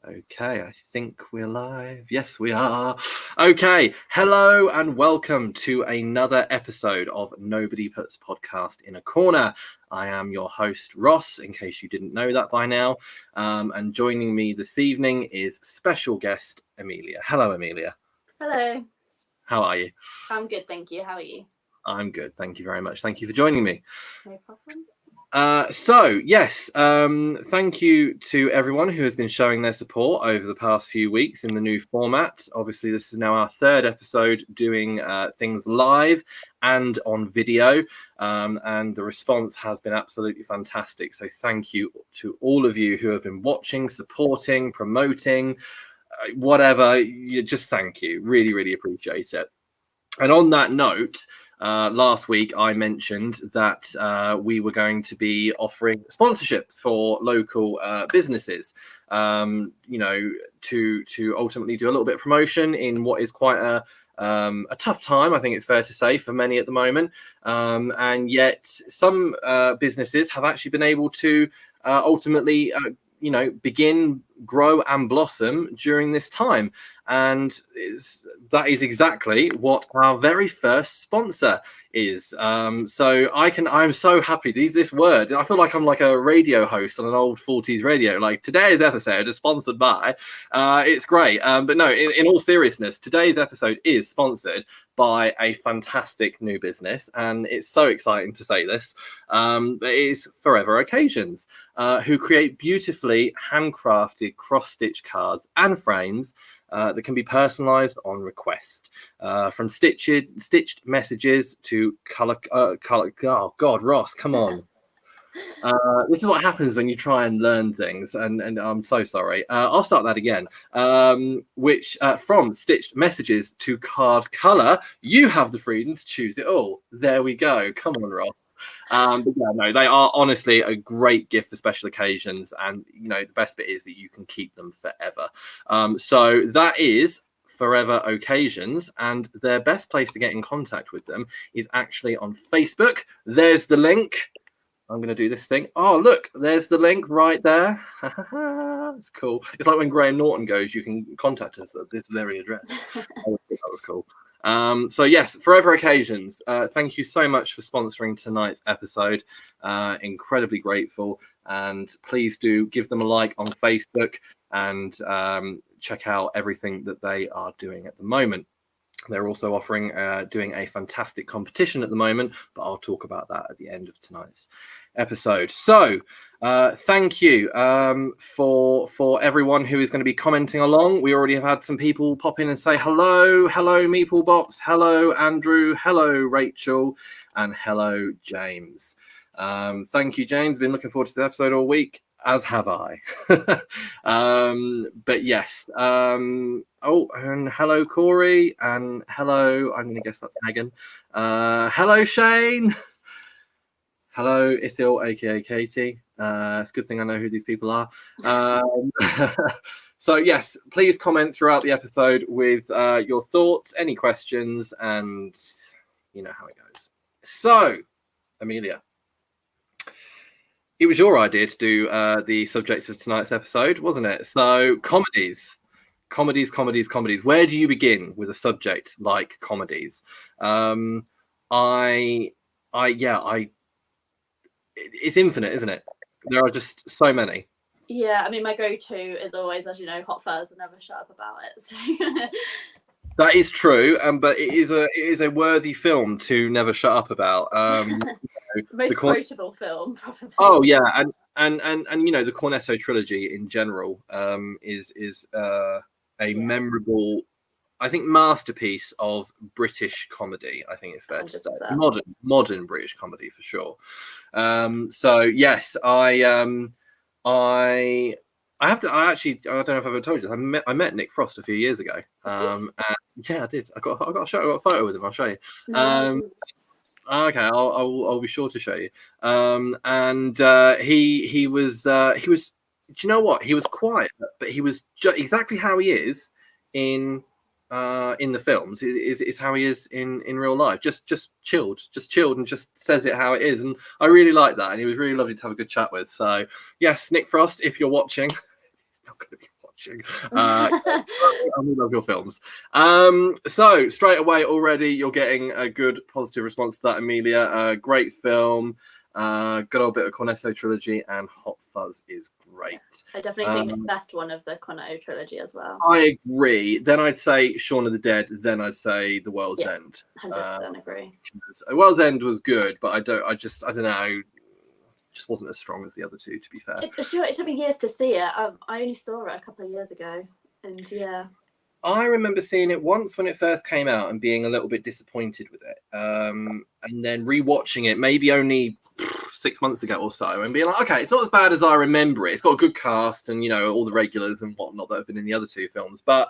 Okay, I think we're live. Yes, we are. Okay, hello and welcome to another episode of Nobody Puts Podcast in a Corner. I am your host, Ross, in case you didn't know that by now. And joining me this evening is special guest, Emilia. Hello, Emilia. Hello. How are you? I'm good, thank you. How are you? I'm good. Thank you very much. Thank you for joining me. No problem. Thank you to everyone who has been showing their support over the past few weeks in the new format. Obviously, this is now our third episode doing things live and on video, and the response has been absolutely fantastic. So thank you to all of you who have been watching, supporting, promoting, whatever. Just thank you. Really, really appreciate it. And on that note, last week I mentioned that we were going to be offering sponsorships for local businesses, to ultimately do a little bit of promotion in what is quite a tough time, I think it's fair to say, for many at the moment. And yet some businesses have actually been able to ultimately begin, grow and blossom during this time. And that is exactly what our very first sponsor is. I'm so happy. This word, I feel like I'm like a radio host on an old 40s radio. Like, today's episode is sponsored by, it's great. But no, in all seriousness, today's episode is sponsored by a fantastic new business. And it's so exciting to say this. It is Forever Occasions, who create beautifully handcrafted cross-stitch cards and frames that can be personalized on request, from stitched messages to color. Oh God, Ross, come on. This is what happens when you try and learn things, and I'm so sorry. I'll start that again. Which from stitched messages to card color, you have the freedom to choose it all. There we go. Come on, Ross. But yeah, no, they are honestly a great gift for special occasions, and the best bit is that you can keep them forever. So that is Forever Occasions, and their best place to get in contact with them is actually on Facebook. There's the link. I'm going to do this thing. Oh, look, there's the link right there. It's cool. It's like when Graham Norton goes, you can contact us at this very address. I thought that was cool. So yes, Forever Occasions, thank you so much for sponsoring tonight's episode. Incredibly grateful, and please do give them a like on Facebook and check out everything that they are doing at the moment. They're also offering doing a fantastic competition at the moment, but I'll talk about that at the end of tonight's episode. So thank you for everyone who is going to be commenting along. We already have had some people pop in and say hello Meeple Bops, hello Andrew, hello Rachel, and hello James. Thank you, James. Been looking forward to the episode all week, as have I. But yes. And hello Corey, and hello, I'm gonna guess that's Megan. Hello Shane. Hello Ithil, aka Katie. It's a good thing I know who these people are. So yes, please comment throughout the episode with your thoughts, any questions, and you know how it goes. So, Emilia, it was your idea to do the subject of tonight's episode, wasn't it? So, comedies. Where do you begin with a subject like comedies? It's infinite, isn't it? There are just so many. Yeah, I mean, my go-to is always, as you know, Hot Fuzz, and never shut up about it. So. That is true, but it is a worthy film to never shut up about. Most quotable film, probably. Oh yeah, and the Cornetto trilogy in general is a memorable, I think, masterpiece of British comedy. I think it's fair 100%. To say modern British comedy for sure. So yes, I don't know if I've ever told you. I met Nick Frost a few years ago. And yeah, I did. I got a photo with him. I'll show you. Okay, I'll be sure to show you. He was. Do you know what? He was quiet, but he was exactly how he is in the films. Is how he is in real life. Just chilled, and just says it how it is. And I really like that. And he was really lovely to have a good chat with. So yes, Nick Frost, if you're watching, he's not going to be watching. watching. We love your films. So straight away already you're getting a good positive response to that, Emilia. Great film. Good old bit of Cornetto trilogy, and Hot Fuzz is great. I definitely think it's the best one of the Cornetto trilogy as well. I agree. Then I'd say Shaun of the Dead. Then I'd say The World's End. 100% agree. World's End was good, but I don't know. Just wasn't as strong as the other two, to be fair. It took me years to see it. I only saw it a couple of years ago, and yeah. I remember seeing it once when it first came out and being a little bit disappointed with it, and then rewatching it maybe only 6 months ago or so, and being like, okay, it's not as bad as I remember it. It's got a good cast and, you know, all the regulars and whatnot that have been in the other two films, but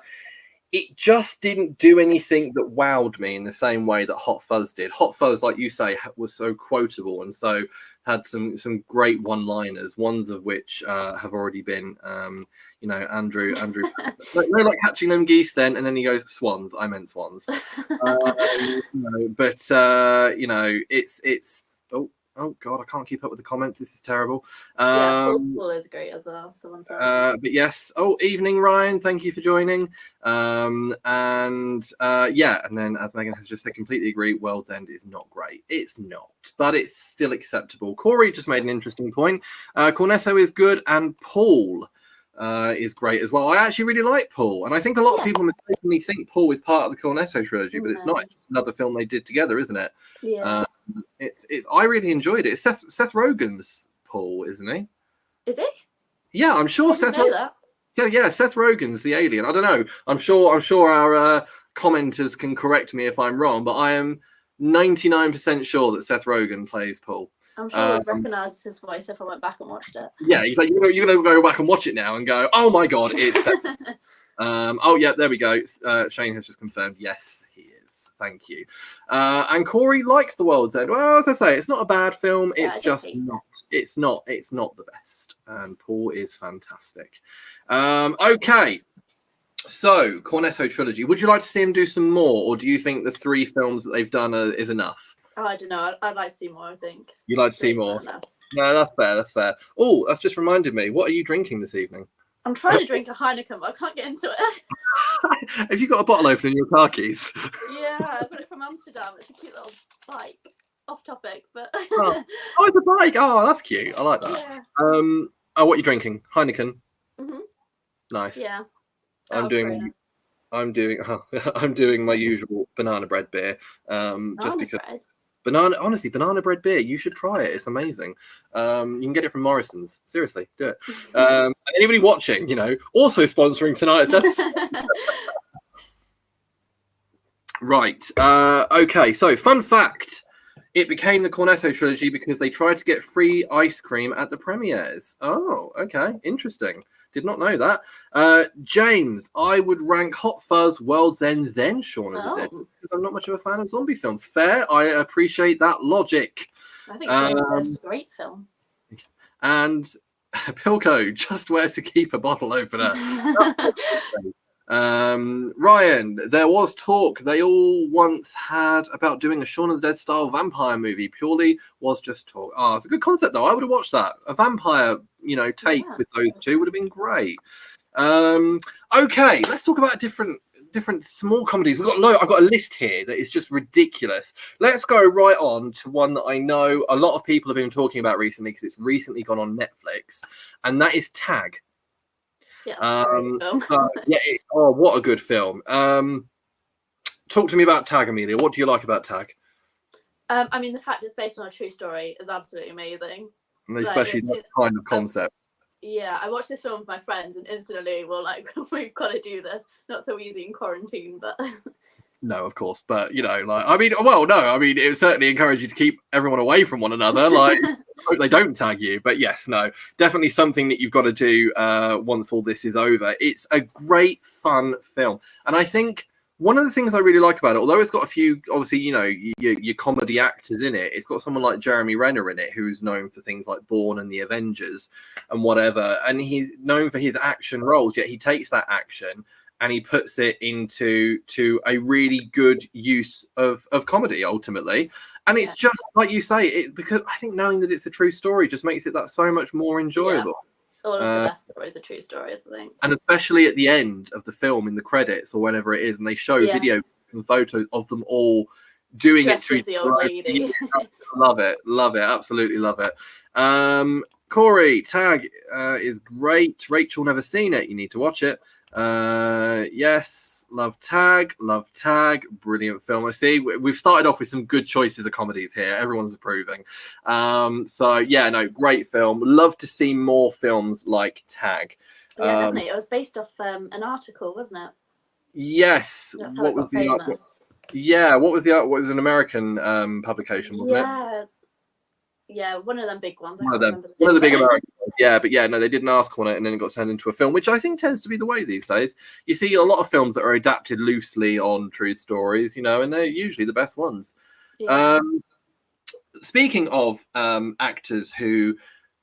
it just didn't do anything that wowed me in the same way that Hot Fuzz did. Hot Fuzz, like you say, was so quotable and so had some great one-liners, ones of which have already been, you know, Andrew, like catching them geese then, and then he goes, swans, I meant swans. You know, but, you know, it's, oh God, I can't keep up with the comments. This is terrible. Paul is great as well. But yes. Oh, evening, Ryan. Thank you for joining. And then as Megan has just said, completely agree. World's End is not great. It's not, but it's still acceptable. Corey just made an interesting point. Cornetto is good, and Paul is great as well. I actually really like Paul, and I think a lot of people mistakenly think Paul is part of the Cornetto trilogy, but it's not. It's another film they did together, isn't it? Yeah. It's. I really enjoyed it. It's Seth Rogen's Paul, isn't he? Is he? Yeah, I'm sure Seth. That. Yeah, Seth Rogen's the alien. I don't know. I'm sure our commenters can correct me if I'm wrong, but I am 99% sure that Seth Rogen plays Paul. I'm sure I'd recognise his voice if I went back and watched it. Yeah, he's like, you're gonna go back and watch it now and go, oh my God, it's Seth. Oh yeah, there we go. Shane has just confirmed. Yes, he is. Thank you. And Corey likes The World's End. Well, as I say, it's not a bad film. It's just not. It's not the best. And Paul is fantastic. Okay. So, Cornetto trilogy. Would you like to see him do some more, or do you think the 3 films that they've done is enough? Oh, I don't know. I'd like to see more, I think. You'd like to see more? No, that's fair. That's fair. Oh, that's just reminded me. What are you drinking this evening? I'm trying to drink a Heineken, but I can't get into it. Have you got a bottle opener in your car keys? Yeah, I got it from Amsterdam. It's a cute little bike. Off topic, but... oh, it's a bike. Oh, that's cute. I like that. Yeah. What are you drinking? Heineken? Mm-hmm. Nice. Yeah. I'm doing my usual banana bread beer. Just because banana bread beer, you should try it. It's amazing. You can get it from Morrison's. Seriously, do it. And anybody watching, you know, also sponsoring tonight's episode. Right. Okay. So, fun fact. It became the Cornetto trilogy because they tried to get free ice cream at the premieres. Oh, okay. Interesting. Did not know that. James, I would rank Hot Fuzz, World's End, then Shaun of the Dead, because I'm not much of a fan of zombie films. Fair. I appreciate that logic. I think it's a great film. And Pilco, just where to keep a bottle opener. Ryan, there was talk they all once had about doing a Shaun of the Dead style vampire movie. Purely was just talk. Oh, it's a good concept though. I would have watched that. A vampire, you know, take with those two would have been great. Okay, let's talk about different small comedies. I've got a list here that is just ridiculous. Let's go right on to one that I know a lot of people have been talking about recently because it's recently gone on Netflix, and that is Tag. Yeah, what a good film. Talk to me about Tag, Emilia. What do you like about Tag? I mean, the fact it's based on a true story is absolutely amazing. And especially that kind of concept. Yeah, I watched this film with my friends and instantly we're like, we've got to do this. Not so easy in quarantine, but... No, of course. But, you know, like, it would certainly encourage you to keep everyone away from one another. Like, hope they don't tag you. But yes, no, definitely something that you've got to do once all this is over. It's a great, fun film. And I think one of the things I really like about it, although it's got a few, obviously, you know, your comedy actors in it, it's got someone like Jeremy Renner in it, who's known for things like Bourne and The Avengers and whatever. And he's known for his action roles, yet he takes that action and he puts it into a really good use of comedy ultimately. And it's just like you say, it's because I think knowing that it's a true story just makes it that so much more enjoyable. All of the best stories are true stories, I think. And especially at the end of the film, in the credits or whenever it is, and they show videos and photos of them all doing Dressed it to as the old lady. Love it, absolutely love it. Corey, Tag is great. Rachel never seen it. You need to watch it. Yes, love Tag, brilliant film. I see we've started off with some good choices of comedies here. Everyone's approving. So yeah, no, great film. Love to see more films like Tag. Yeah, definitely. It was based off an article, wasn't it? Yes. What was the famous? what was the what was an American publication, wasn't it? Yeah, one of them big ones. One of the big American ones. Yeah, but yeah, no, they did an article on it and then it got turned into a film, which I think tends to be the way these days. You see a lot of films that are adapted loosely on true stories, you know, and they're usually the best ones. Yeah. Speaking of actors who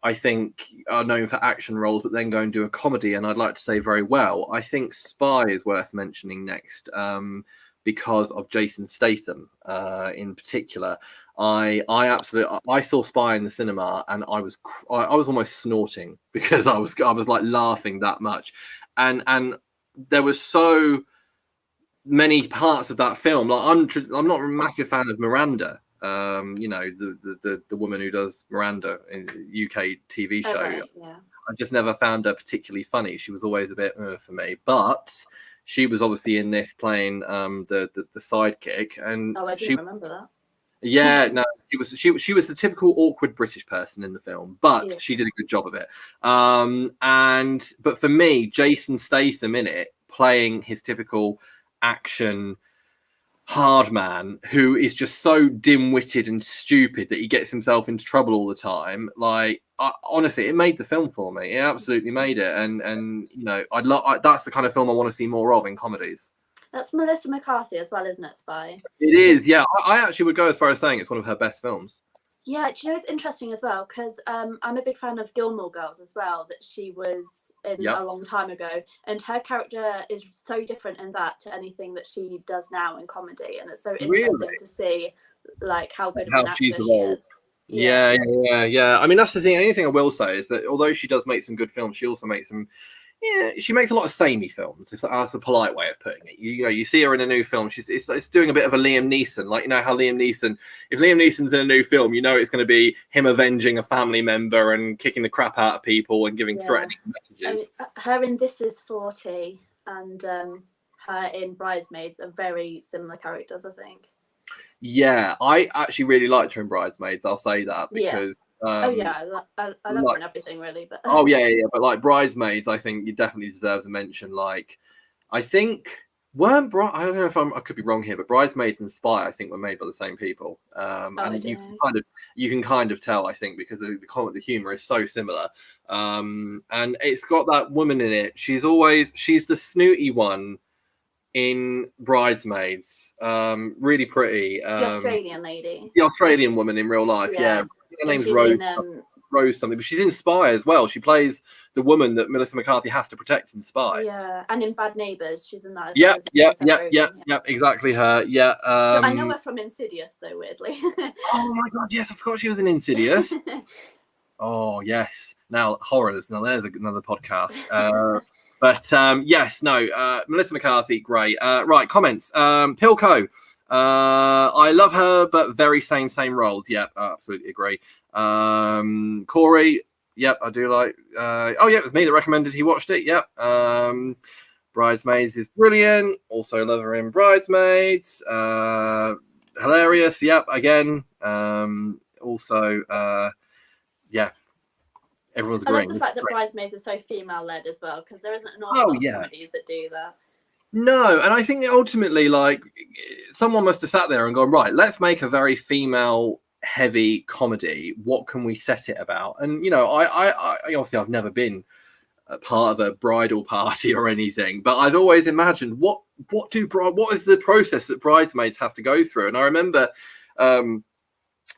I think are known for action roles, but then go and do a comedy, and I'd like to say very well, I think Spy is worth mentioning next. Because of Jason Statham in particular. I saw Spy in the cinema and I was almost snorting because I was like laughing that much, and there was so many parts of that film. Like I'm not a massive fan of Miranda, you know, the woman who does Miranda in the UK TV show. Right, yeah. I just never found her particularly funny. She was always a bit for me, but she was obviously in this playing the sidekick, and I didn't remember that. Yeah, no, she was the typical awkward British person in the film, but she did a good job of it. But for me, Jason Statham in it playing his typical action hard man who is just so dim-witted and stupid that he gets himself into trouble all the time. Like, honestly, it made the film for me. It absolutely made it, and you know, that's the kind of film I want to see more of in comedies. That's Melissa McCarthy as well, isn't it, Spy? It is, yeah. I actually would go as far as saying it's one of her best films. Yeah, do you know it's interesting as well? Because I'm a big fan of Gilmore Girls as well, that she was in a long time ago. And her character is so different in that to anything that she does now in comedy. And it's so interesting to see like how good of an actor she is. Yeah. I mean, that's the thing. Anything I will say is that although she does make some good films, she also makes some... Yeah, she makes a lot of samey films, if that's a polite way of putting it. You know, you see her in a new film, it's doing a bit of a Liam Neeson. Like, you know how if Liam Neeson's in a new film, you know it's going to be him avenging a family member and kicking the crap out of people and giving threatening messages. Her in This Is 40 and her in Bridesmaids are very similar characters, I think. Yeah, I actually really liked her in Bridesmaids, I'll say that, because... I love her in everything, really. But but like Bridesmaids, I think it definitely deserves a mention. Like, I think I don't know if I could be wrong here, but Bridesmaids and Spy, I think, were made by the same people. And you can kind of tell, I think, because the humor is so similar. And it's got that woman in it. She's the snooty one in Bridesmaids. Really pretty. The Australian lady. The Australian woman in real life, yeah. Her name's Rose. Rose something, but she's in Spy as well. She plays the woman that Melissa McCarthy has to protect in Spy. Yeah, and in Bad Neighbours, she's in that. Yeah, exactly her. Yeah. I know her from Insidious, though, weirdly. Oh my god, yes, I forgot she was in Insidious. Oh yes. Now horrors. Now there's another podcast. Yes, no. Melissa McCarthy, great. Right, comments. Pilco. I love her, but very same roles. Yep, I absolutely agree. Corey, yep, I do like. It was me that recommended he watched it. Yep. Bridesmaids is brilliant. Also love her in Bridesmaids. Hilarious. Yep. Again. Also. Yeah. Everyone's agreeing. I love the fact that Bridesmaids are so female-led as well, because there isn't an awful lot of comedies that do that. No, and I think ultimately, like, someone must have sat there and gone, right, let's make a very female-heavy comedy. What can we set it about? And, you know, I obviously I've never been a part of a bridal party or anything, but I've always imagined what is the process that bridesmaids have to go through. And I remember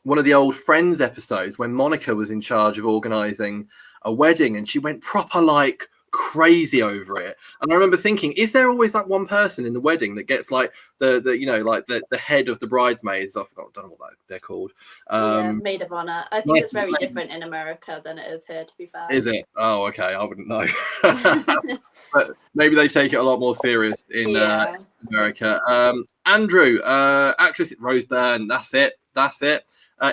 one of the old Friends episodes when Monica was in charge of organising a wedding, and she went proper like crazy over it. And I remember thinking, is there always that one person in the wedding that gets like the head of the bridesmaids? I don't know what they're called. Maid of honor. I think it's very different in America than it is here, to be fair. Is it? Oh, okay. I wouldn't know. But maybe they take it a lot more serious in America. Andrew, actress Rose Byrne. That's it.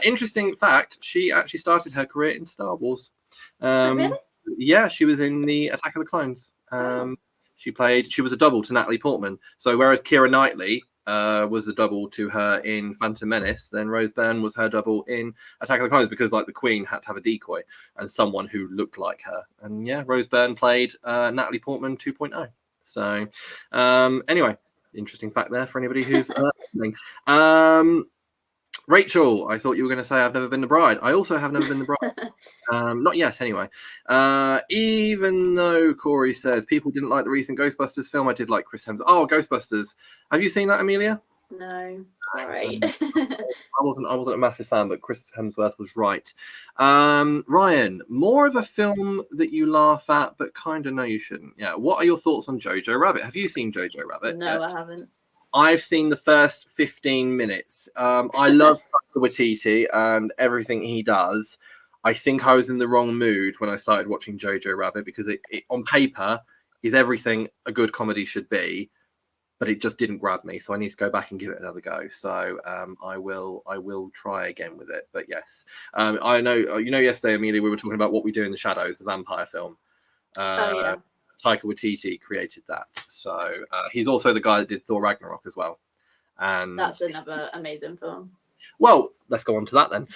Interesting fact, she actually started her career in Star Wars. Really? Yeah, she was in the Attack of the Clones. She was a double to Natalie Portman. So whereas Keira Knightley was the double to her in Phantom Menace, then Rose Byrne was her double in Attack of the Clones, because like the Queen had to have a decoy and someone who looked like her. And yeah, Rose Byrne played Natalie Portman 2.0. So anyway, interesting fact there for anybody who's listening. Rachel, I thought you were going to say I've never been the bride. I also have never been the bride. Not yet, anyway. Even though Corey says people didn't like the recent Ghostbusters film, I did like Chris Hemsworth. Oh, Ghostbusters. Have you seen that, Emilia? No, sorry. I wasn't a massive fan, but Chris Hemsworth was right. Ryan, more of a film that you laugh at, but kind of know you shouldn't. Yeah. What are your thoughts on Jojo Rabbit? Have you seen Jojo Rabbit? No, I haven't. I've seen the first 15 minutes. I love Taika Waititi and everything he does. I think I was in the wrong mood when I started watching Jojo Rabbit, because it on paper is everything a good comedy should be, but it just didn't grab me. So I need to go back and give it another go. So I will try again with it. But yes, I know, yesterday, Emilia, we were talking about What We Do in the Shadows, the vampire film. Taika Waititi created that. So he's also the guy that did Thor Ragnarok as well. And that's another amazing film. Well, let's go on to that then.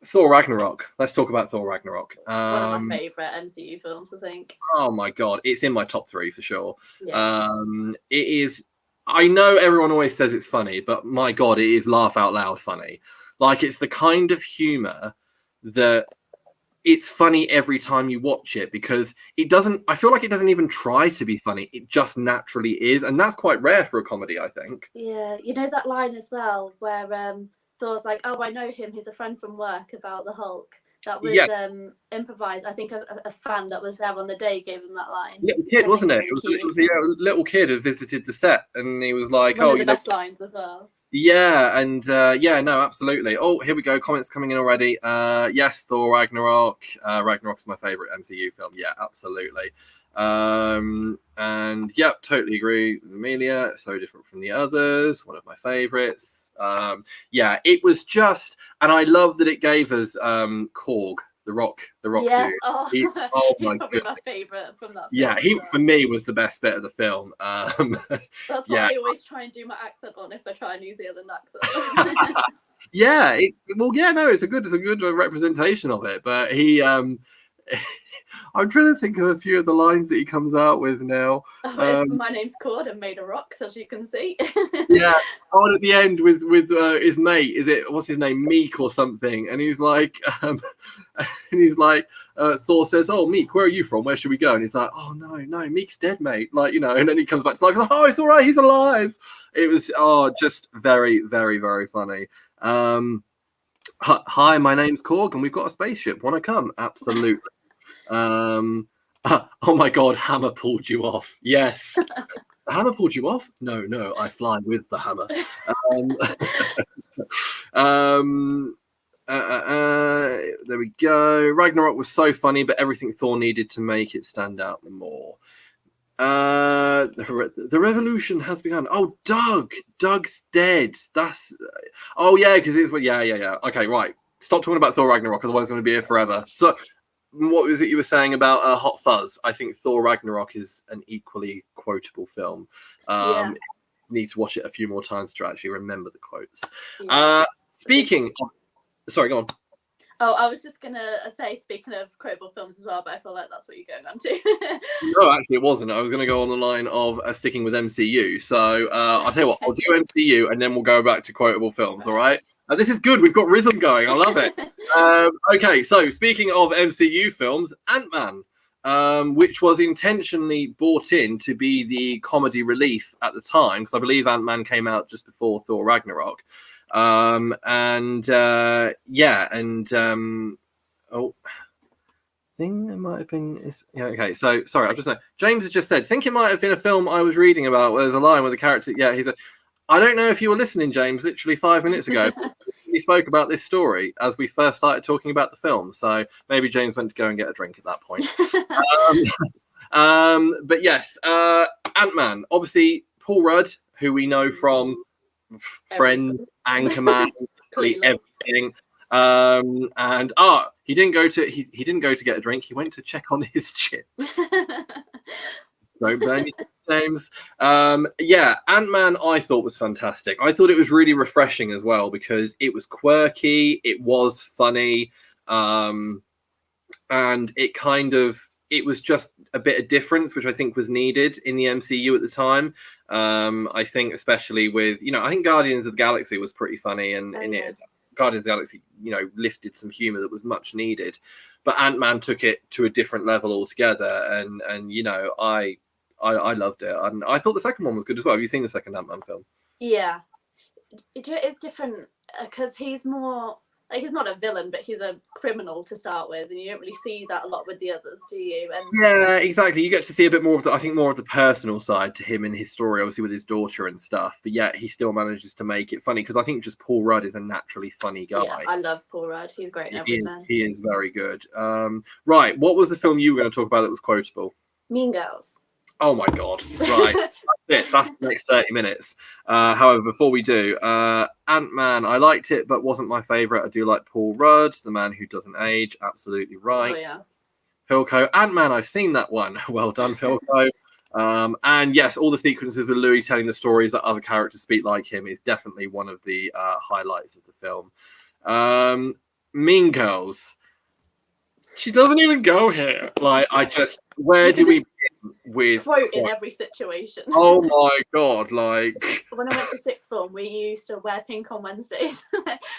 Thor Ragnarok. Let's talk about Thor Ragnarok. One of my favourite MCU films, I think. Oh my God. It's in my top 3 for sure. Yeah. It is. I know everyone always says it's funny, but my God, it is laugh out loud funny. Like, it's the kind of humour that it's funny every time you watch it, because I feel like it doesn't even try to be funny. It just naturally is. And that's quite rare for a comedy, I think. Yeah. You know that line as well where Thor's like, oh, I know him. He's a friend from work, about the Hulk. That was improvised. I think a fan that was there on the day gave him that line. Little kid, wasn't it? It was a little kid who visited the set, and he was like, one of the best lines as well. Yeah, and no, absolutely. Oh, here we go. Comments coming in already. Yes, Thor Ragnarok. Ragnarok is my favorite MCU film. Yeah, absolutely. And yeah, totally agree with Emilia. So different from the others. One of my favorites. Yeah, it was just, and I love that it gave us Korg. The Rock yes. dude. Oh, he's probably my favourite from that film. Yeah, for me was the best bit of the film. That's what I always try and do my accent on if I try a New Zealand accent. Yeah, it's a good representation of it. But he, I'm trying to think of a few of the lines that he comes out with now. My name's Cord and made of rocks, as you can see. Yeah, on at the end with his mate, what's his name, Meek or something, and he's like, Thor says, "Oh, Meek, where are you from? Where should we go?" And he's like, "Oh no, Meek's dead, mate." Like, and then he comes back to life. He's like, "Oh, it's all right, he's alive." It was just very, very, very funny. Hi, my name's Korg, and we've got a spaceship. Want to come? Absolutely. Oh my God, Hammer pulled you off. Yes. The hammer pulled you off? No, I fly with the hammer. There we go. Ragnarok was so funny, but everything Thor needed to make it stand out the more. The revolution has begun. Oh, Doug's dead. That's because it's okay, right, stop talking about Thor Ragnarok, otherwise I'm going to be here forever. So what was it you were saying about Hot Fuzz? I think Thor Ragnarok is an equally quotable film. Need to watch it a few more times to actually remember the quotes. Speaking of, sorry, go on. Oh, I was just going to say, speaking of quotable films as well, but I feel like that's what you're going on to. No, actually, it wasn't. I was going to go on the line of sticking with MCU. So I'll tell you what, I'll do MCU and then we'll go back to quotable films, all right? This is good. We've got rhythm going. I love it. Okay, so speaking of MCU films, Ant-Man, which was intentionally brought in to be the comedy relief at the time, because I believe Ant-Man came out just before Thor Ragnarok. I think it might have been. Yeah, okay. So sorry, I just know. James has just said, think it might have been a film I was reading about where there's a line with the character. Yeah, he's a. I don't know if you were listening, James, literally 5 minutes ago. We spoke about this story as we first started talking about the film. So maybe James went to go and get a drink at that point. But yes, Ant-Man. Obviously, Paul Rudd, who we know from Friends, Anchorman, everything. And he didn't go to get a drink. He went to check on his chips. Don't burn your names. Yeah, Ant-Man I thought was fantastic. I thought it was really refreshing as well because it was quirky, it was funny, and it was just a bit of difference, which I think was needed in the MCU at the time. I think especially with, I think Guardians of the Galaxy was pretty funny, and it Guardians of the Galaxy, lifted some humor that was much needed. But Ant-Man took it to a different level altogether, and I loved it, and I thought the second one was good as well. Have you seen the second Ant-Man film? Yeah, it's different because he's more like, he's not a villain, but he's a criminal to start with, and you don't really see that a lot with the others, do you? And yeah, exactly. You get to see a bit more of the personal side to him and his story, obviously with his daughter and stuff. But yet he still manages to make it funny because I think just Paul Rudd is a naturally funny guy. Yeah, I love Paul Rudd. He's great. He is very good. Right, what was the film you were going to talk about that was quotable? Mean Girls. Oh my God. Right. That's it. That's the next 30 minutes. However, before we do, Ant-Man, I liked it, but wasn't my favorite. I do like Paul Rudd, the man who doesn't age. Absolutely right. Oh, yeah. Philco, Ant-Man, I've seen that one. Well done, Philco. And yes, all the sequences with Louis telling the stories that other characters speak like him is definitely one of the highlights of the film. Mean Girls. She doesn't even go here. Where do we begin with quote in every situation? Oh my God, like when I went to sixth form, we used to wear pink on Wednesdays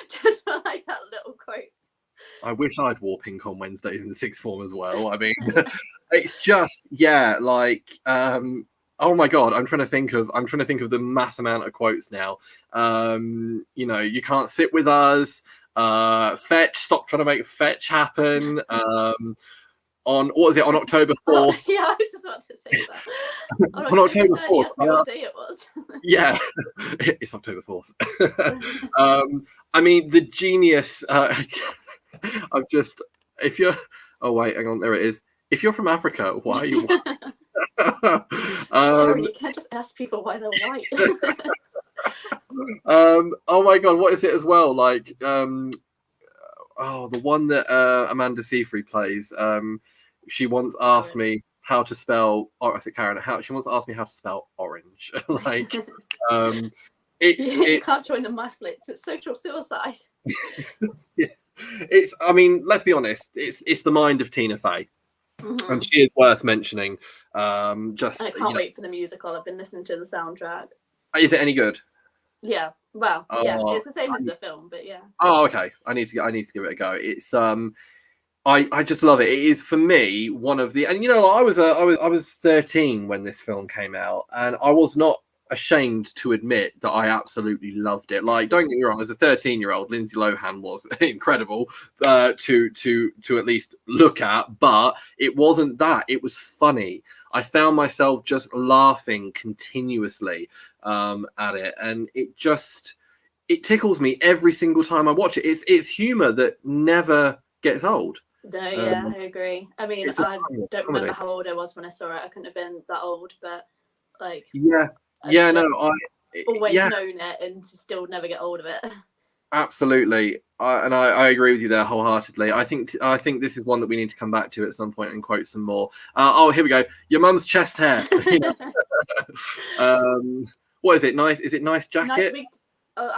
just for like that little quote. I wish I'd wore pink on Wednesdays in sixth form as well. I mean, it's just oh my God, I'm trying to think of the mass amount of quotes now. You can't sit with us. Fetch, stop trying to make fetch happen. On October 4th? Yeah, I was just about to say that. On October 4th. What day it was? Yeah, it's October 4th. I mean, the genius. Oh wait, hang on. There it is. If you're from Africa, why are you? Sorry, you can't just ask people why they're white. Oh my God, what is it as well? Like, the one that Amanda Seyfried plays. She once asked me how to spell. I said, Karen, she once asked me how to spell orange. Like, you can't join the mathletes. It's social suicide. Yeah. I mean, let's be honest. It's the mind of Tina Fey. Mm-hmm. And she is worth mentioning. I can't wait for the musical. I've been listening to the soundtrack. Is it any good? Yeah. Well, yeah, it's the same as the film, but yeah. Oh, okay. I need to give it a go. It's I just love it. It is for me one of the, and I was 13 when this film came out, and I was not ashamed to admit that I absolutely loved it. Like, don't get me wrong, as a 13-year-old, Lindsay Lohan was incredible to at least look at, but it wasn't that. It was funny. I found myself just laughing continuously at it, and it tickles me every single time I watch it. It's humor that never gets old. No, yeah, I agree. I mean, I don't remember how old I was when I saw it. I couldn't have been that old, but like, I've always known it and still never get old of it. Absolutely, I agree with you there wholeheartedly. I think this is one that we need to come back to at some point and quote some more. Here we go. Your mum's chest hair. What is it? Nice? Is it nice jacket? Nice wig.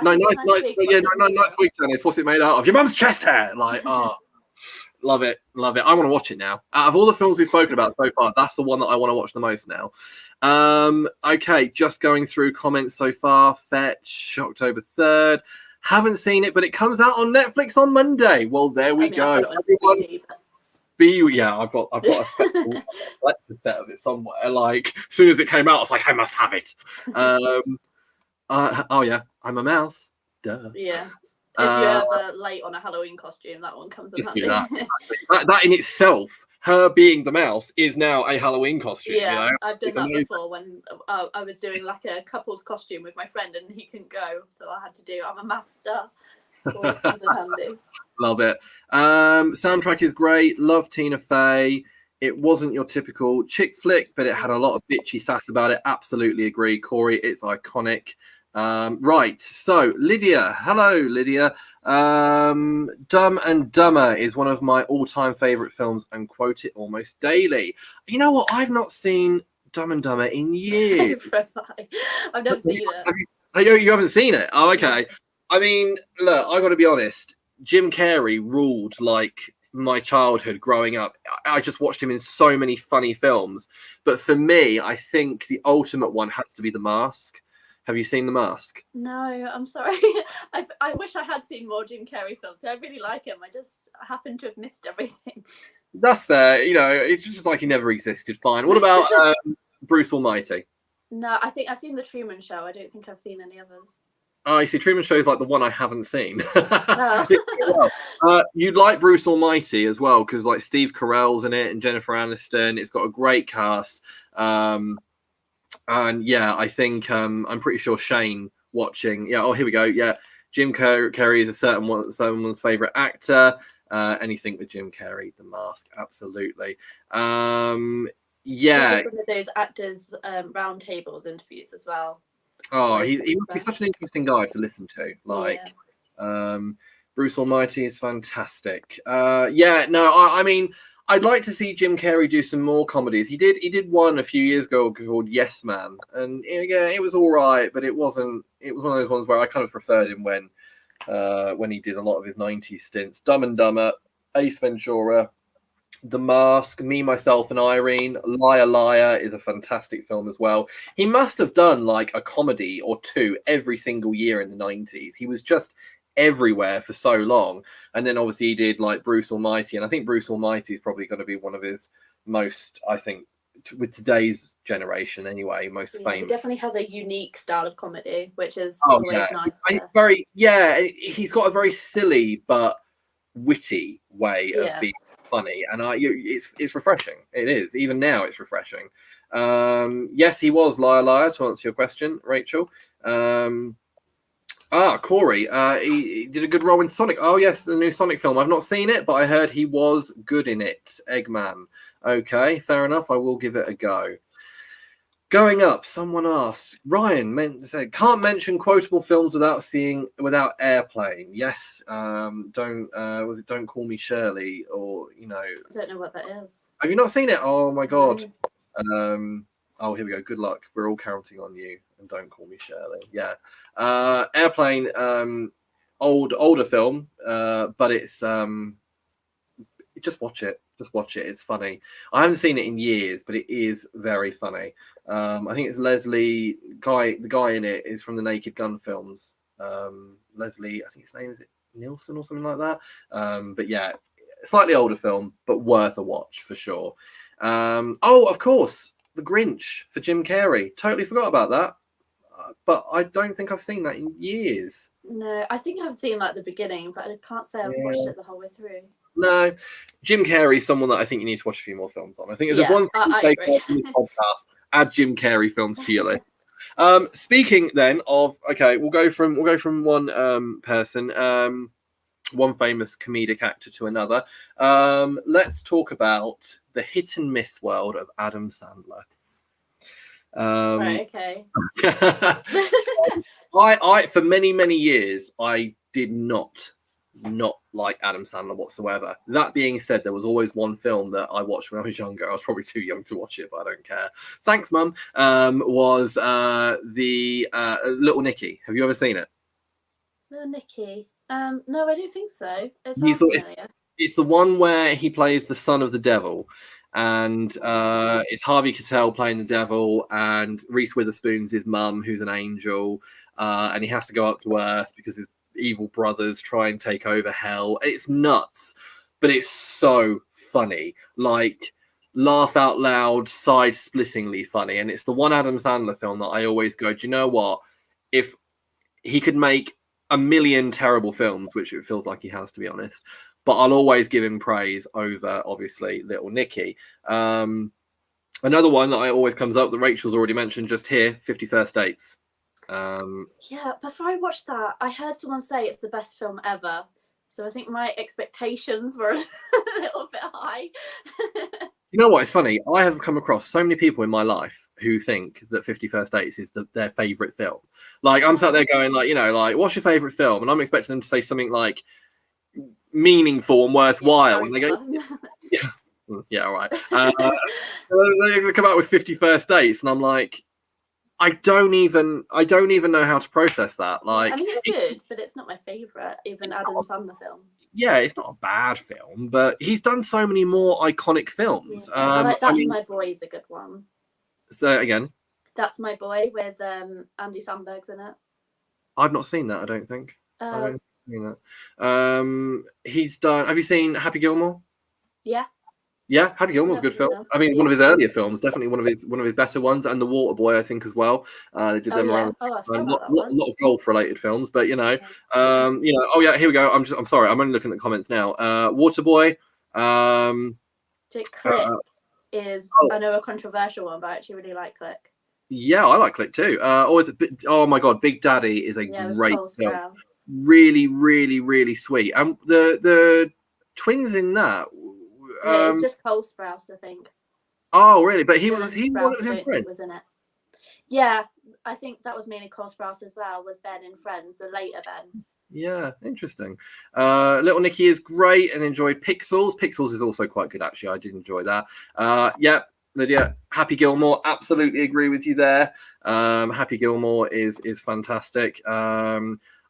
Nice wig, Janice. What's it made out of? Your mum's chest hair. Like, love it. I want to watch it now. Out of all the films we've spoken about so far, that's the one that I want to watch the most now. Okay, just going through comments so far. Fetch, October 3rd. Haven't seen it, but it comes out on Netflix on Monday. Well, there we go. I've got a special collector set of it somewhere. Like, as soon as it came out, I was like, I must have it. I'm a mouse. Duh. Yeah. If you're ever late on a Halloween costume, that one comes in handy. Do that. That in itself, her being the mouse, is now a Halloween costume. Yeah, you know? I've done that before when I was doing like a couple's costume with my friend and he couldn't go, so I had to do I'm a mouse star. Always comes in handy. Love it. Soundtrack is great. Love Tina Fey. It wasn't your typical chick flick, but it had a lot of bitchy sass about it. Absolutely agree, Corey. It's iconic. Right. So, Lydia. Hello, Lydia. Dumb and Dumber is one of my all-time favorite films and quote it almost daily. You know what? I've not seen Dumb and Dumber in years. I've never seen it. You haven't seen it? Oh, okay. I mean, look, I got to be honest. Jim Carrey ruled like my childhood growing up. I just watched him in so many funny films. But for me, I think the ultimate one has to be The Mask. Have you seen The Mask? No, I'm sorry. I wish I had seen more Jim Carrey films. I really like him. I just happen to have missed everything. That's fair. You know, it's just like he never existed. Fine. What about Bruce Almighty? No, I think I've seen The Truman Show. I don't think I've seen any others. Oh, you see, Truman Show is like the one I haven't seen. No. You'd like Bruce Almighty as well, because like Steve Carell's in it and Jennifer Aniston. It's got a great cast. And yeah, I think I'm pretty sure Shane watching. Yeah. Oh, here we go. Yeah. Jim Carrey is someone's favorite actor. Anything with Jim Carrey, The Mask, absolutely. Yeah. One of those actors roundtables interviews as well. Oh, he must be such an interesting guy to listen to. Like, Bruce Almighty is fantastic. Yeah, no, I mean, I'd like to see Jim Carrey do some more comedies. He did one a few years ago called Yes Man, and yeah, it was all right, but it wasn't. It was one of those ones where I kind of preferred him when he did a lot of his '90s stints. Dumb and Dumber, Ace Ventura, The Mask, Me, Myself, and Irene, Liar, Liar is a fantastic film as well. He must have done like a comedy or two every single year in the 90s. He was just everywhere for so long. And then obviously he did like Bruce Almighty. And I think Bruce Almighty is probably going to be one of his most, I think, with today's generation anyway, most famous. He definitely has a unique style of comedy, which is always nice. He's got a very silly but witty way of being funny, and it's refreshing. It is. Even now it's refreshing. Yes, he was Liar Liar, to answer your question, Rachel. Corey, he did a good role in Sonic. Oh yes, the new Sonic film. I've not seen it, but I heard he was good in it. Eggman. Okay, fair enough. I will give it a go. Going up, someone asked, Ryan said, can't mention quotable films without Airplane. Yes, Don't Call Me Shirley, or I don't know what that is. Have you not seen it? Oh my god. Oh, here we go. Good luck. We're all counting on you. And Don't Call Me Shirley. Yeah. Airplane, older film, but it's just watch it. Just watch it. It's funny. I haven't seen it in years, but it is very funny. I think it's Leslie the guy in it is from the Naked Gun films. Leslie, I think his name is Nielsen or something like that. But yeah, slightly older film, but worth a watch for sure. Of course, The Grinch for Jim Carrey. Totally forgot about that. But I don't think I've seen that in years. No, I think I've seen like the beginning, but I can't say I've watched it the whole way through. No, Jim Carrey is someone that I think you need to watch a few more films on. I think if there's one thing to take from this podcast, add Jim Carrey films to your list. Speaking then of, okay, we'll go from one person, one famous comedic actor to another. Let's talk about the hit and miss world of Adam Sandler. Right, okay. I for many years I did not like Adam Sandler whatsoever. That being said, there was always one film that I watched when I was younger. I was probably too young to watch it, but I don't care. Thanks, Mum. Was the Little Nicky. Have you ever seen it? Little Nicky. No, I don't think so. It's the one where he plays the son of the devil. And it's Harvey Keitel playing the devil, and Reese Witherspoon's his mum, who's an angel, and he has to go up to Earth because his evil brothers try and take over hell. It's nuts, but it's so funny, like laugh out loud, side-splittingly funny. And it's the one Adam Sandler film that I always go, do you know what? If he could make a million terrible films, which it feels like he has, to be honest. But I'll always give him praise over, obviously, Little Nicky. Another one that always comes up that Rachel's already mentioned just here, 50 First Dates. Yeah, before I watched that, I heard someone say it's the best film ever. So I think my expectations were a little bit high. You know what? It's funny. I have come across so many people in my life who think that 50 First Dates is their favourite film. Like, I'm sat there going, like, you know, like, what's your favourite film? And I'm expecting them to say something like meaningful and worthwhile. And they go, yeah, all right. They come out with 50 First Dates, and I'm like, I don't even know how to process that. Like, I mean, it's good, but it's not my favourite, even Adam Sandler film. Yeah, it's not a bad film, but he's done so many more iconic films. Yeah. I like That's My Boy is a good one. So again, That's My Boy with Andy Samberg's in it. I've not seen that. I don't think. I don't think that. He's done. Have you seen Happy Gilmore? Yeah. Yeah, Happy Gilmore's a good film. I mean, one of his earlier films, definitely one of his better ones, and The Waterboy, I think, as well. They did them around a lot of golf-related films, but you know. Oh yeah, here we go. I'm sorry, I'm only looking at the comments now. Waterboy. Click is I know a controversial one, but I actually really like Click. Yeah, I like Click too. Oh my God, Big Daddy is a great film. Really, really, really sweet. And the twins in that. Yeah, it's just Cole Sprouse, I think. Oh, really? But he was in Friends. Was in it. Yeah, I think that was mainly Cole Sprouse as well. Was Ben in Friends, the later Ben? Yeah, interesting. Little Nicky is great and enjoyed Pixels. Pixels is also quite good, actually. I did enjoy that. Yeah, Lydia, Happy Gilmore. Absolutely agree with you there. Happy Gilmore is fantastic.